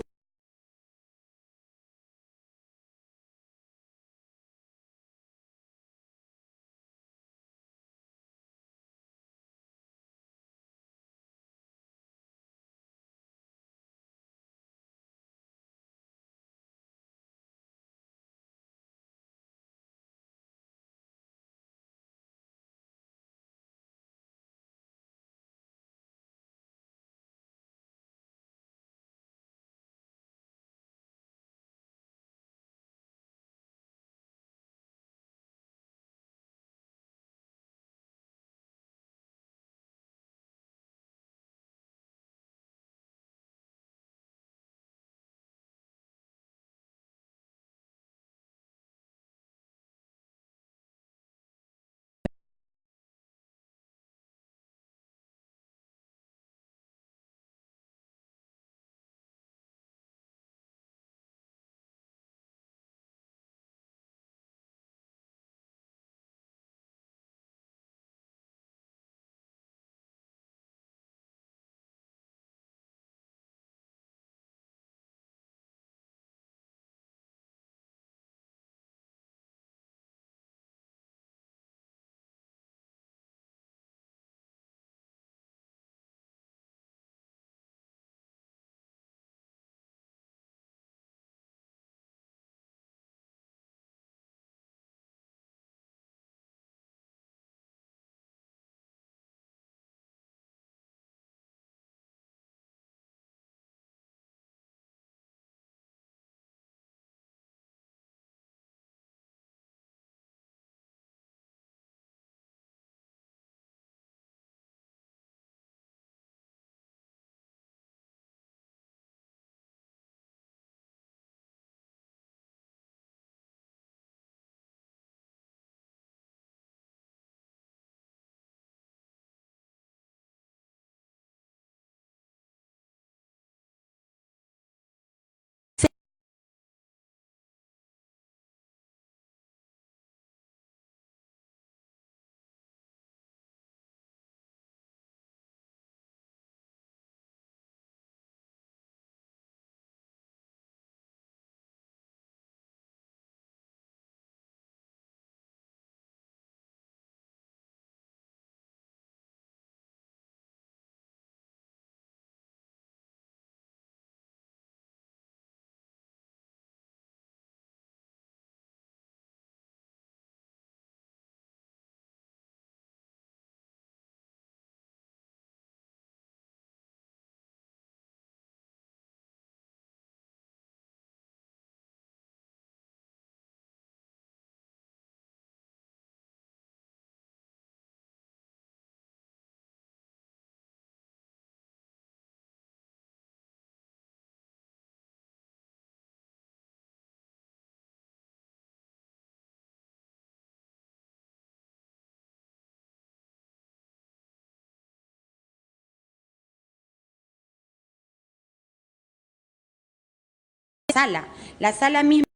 sala. La sala misma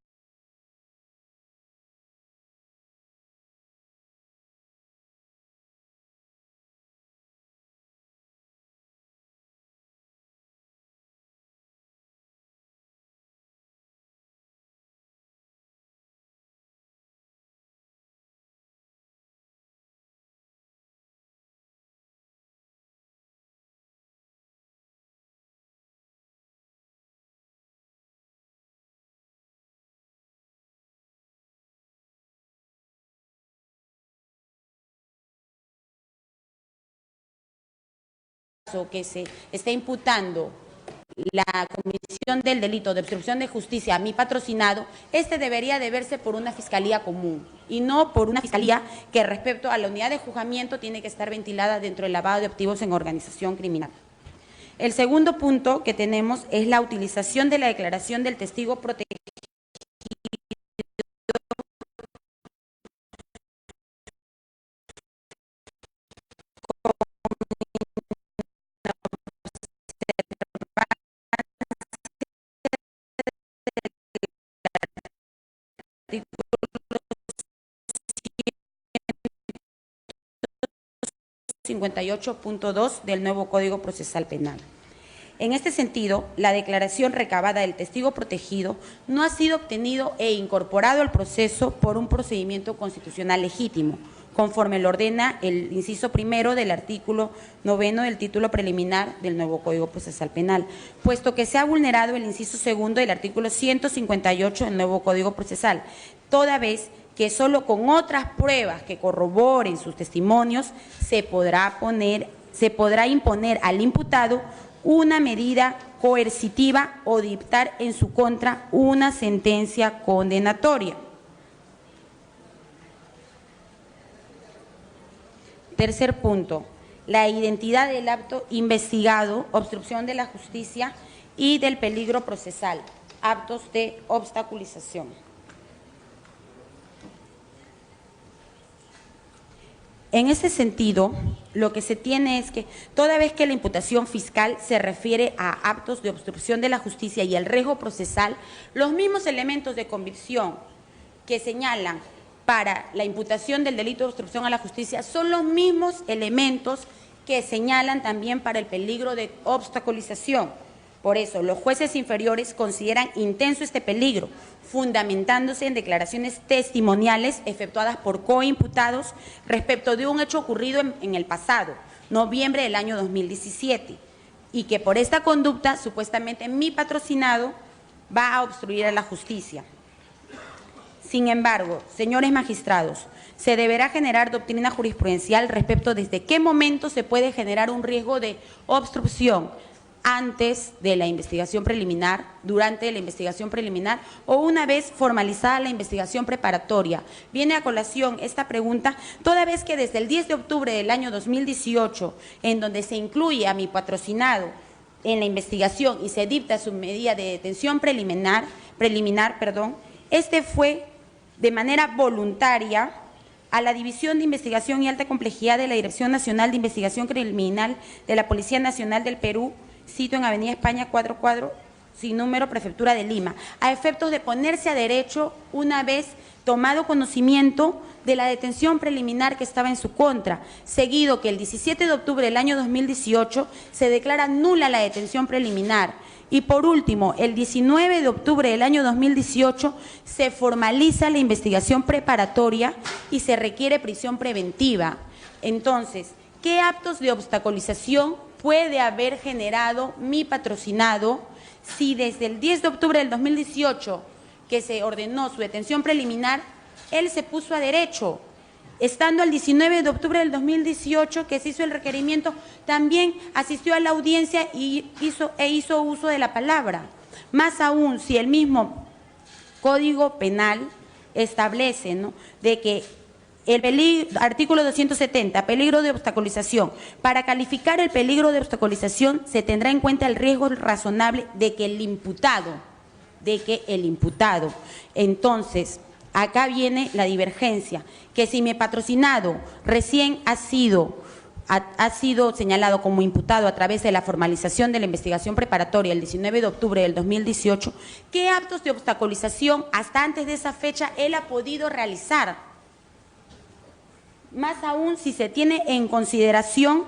que se está imputando la comisión del delito de obstrucción de justicia a mi patrocinado, debería de verse por una fiscalía común y no por una fiscalía que respecto a la unidad de juzgamiento tiene que estar ventilada dentro del lavado de activos en organización criminal. El segundo punto que tenemos es la utilización de la declaración del testigo protegido artículo 58.2 del nuevo Código Procesal Penal. En este sentido, la declaración recabada del testigo protegido no ha sido obtenido e incorporado al proceso por un procedimiento constitucional legítimo, conforme lo ordena el inciso primero del artículo 9 del título preliminar del nuevo Código Procesal Penal, puesto que se ha vulnerado el inciso segundo del artículo 158 del nuevo Código Procesal, toda vez que solo con otras pruebas que corroboren sus testimonios se podrá imponer al imputado una medida coercitiva o dictar en su contra una sentencia condenatoria. Tercer punto, la identidad del acto investigado, obstrucción de la justicia y del peligro procesal, actos de obstaculización. En ese sentido, lo que se tiene es que toda vez que la imputación fiscal se refiere a actos de obstrucción de la justicia y el riesgo procesal, los mismos elementos de convicción que señalan para la imputación del delito de obstrucción a la justicia son los mismos elementos que señalan también para el peligro de obstaculización. Por eso, los jueces inferiores consideran intenso este peligro, fundamentándose en declaraciones testimoniales efectuadas por coimputados respecto de un hecho ocurrido en el pasado, noviembre del año 2017, y que por esta conducta, supuestamente, mi patrocinado va a obstruir a la justicia. Sin embargo, señores magistrados, se deberá generar doctrina jurisprudencial respecto desde qué momento se puede generar un riesgo de obstrucción, antes de la investigación preliminar, durante la investigación preliminar o una vez formalizada la investigación preparatoria. Viene a colación esta pregunta toda vez que desde el 10 de octubre del año 2018, en donde se incluye a mi patrocinado en la investigación y se dicta su medida de detención preliminar, fue de manera voluntaria a la División de Investigación y Alta Complejidad de la Dirección Nacional de Investigación Criminal de la Policía Nacional del Perú, sitio en Avenida España 44, sin número, Prefectura de Lima, a efectos de ponerse a derecho una vez tomado conocimiento de la detención preliminar que estaba en su contra, seguido que el 17 de octubre del año 2018 se declara nula la detención preliminar. Y por último, el 19 de octubre del año 2018 se formaliza la investigación preparatoria y se requiere prisión preventiva. Entonces, ¿qué actos de obstaculización puede haber generado mi patrocinado si desde el 10 de octubre del 2018, que se ordenó su detención preliminar, él se puso a derecho? Estando el 19 de octubre del 2018, que se hizo el requerimiento, también asistió a la audiencia y hizo uso de la palabra. Más aún, si el mismo Código Penal establece, ¿no?, de que artículo 270, peligro de obstaculización. Para calificar el peligro de obstaculización se tendrá en cuenta el riesgo razonable de que el imputado, entonces, acá viene la divergencia, que si mi patrocinado recién ha sido ha sido señalado como imputado a través de la formalización de la investigación preparatoria el 19 de octubre del 2018, ¿qué actos de obstaculización hasta antes de esa fecha él ha podido realizar? Más aún si se tiene en consideración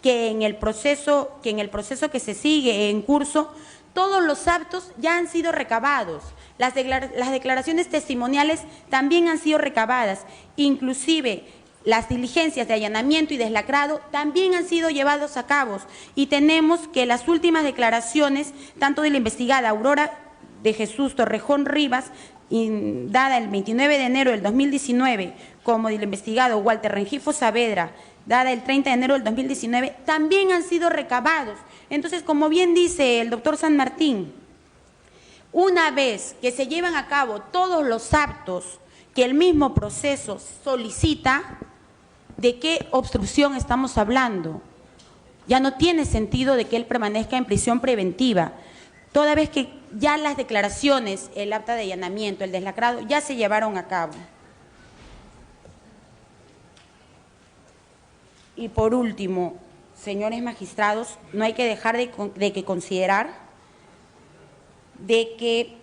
que en el proceso que se sigue en curso, todos los actos ya han sido recabados. Las declaraciones testimoniales también han sido recabadas, inclusive las diligencias de allanamiento y deslacrado también han sido llevados a cabo, y tenemos que las últimas declaraciones, tanto de la investigada Aurora de Jesús Torrejón Rivas, dada el 29 de enero del 2019, como del investigado Walter Rengifo Saavedra, dada el 30 de enero del 2019, también han sido recabados. Entonces, como bien dice el doctor San Martín, una vez que se llevan a cabo todos los actos que el mismo proceso solicita, ¿de qué obstrucción estamos hablando? Ya no tiene sentido de que él permanezca en prisión preventiva, toda vez que ya las declaraciones, el acta de allanamiento, el deslacrado, ya se llevaron a cabo. Y por último, señores magistrados, no hay que dejar de considerar de que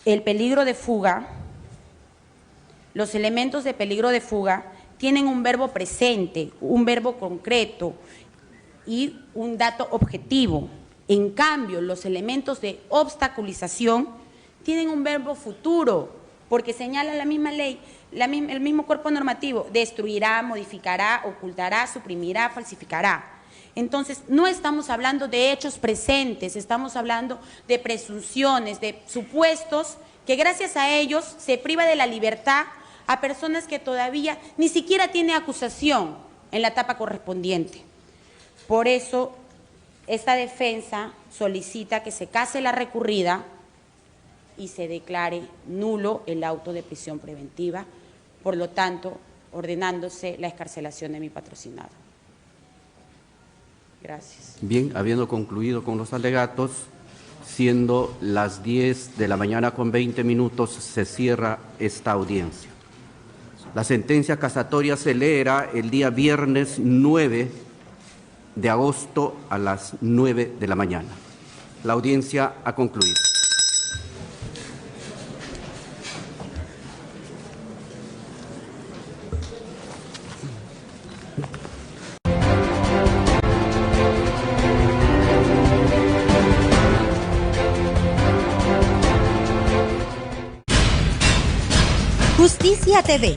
el peligro de fuga, los elementos de peligro de fuga tienen un verbo presente, un verbo concreto y un dato objetivo. En cambio, los elementos de obstaculización tienen un verbo futuro, porque señala la misma ley, el mismo cuerpo normativo: destruirá, modificará, ocultará, suprimirá, falsificará. Entonces, no estamos hablando de hechos presentes, estamos hablando de presunciones, de supuestos que gracias a ellos se priva de la libertad a personas que todavía ni siquiera tienen acusación en la etapa correspondiente. Por eso, esta defensa solicita que se case la recurrida y se declare nulo el auto de prisión preventiva, por lo tanto, ordenándose la excarcelación de mi patrocinado. Gracias. Bien, habiendo concluido con los alegatos, siendo las 10 de la mañana con 20 minutos, se cierra esta audiencia. La sentencia casatoria se leerá el día viernes 9 de agosto a las 9 de la mañana. La audiencia ha concluido. Justicia TV.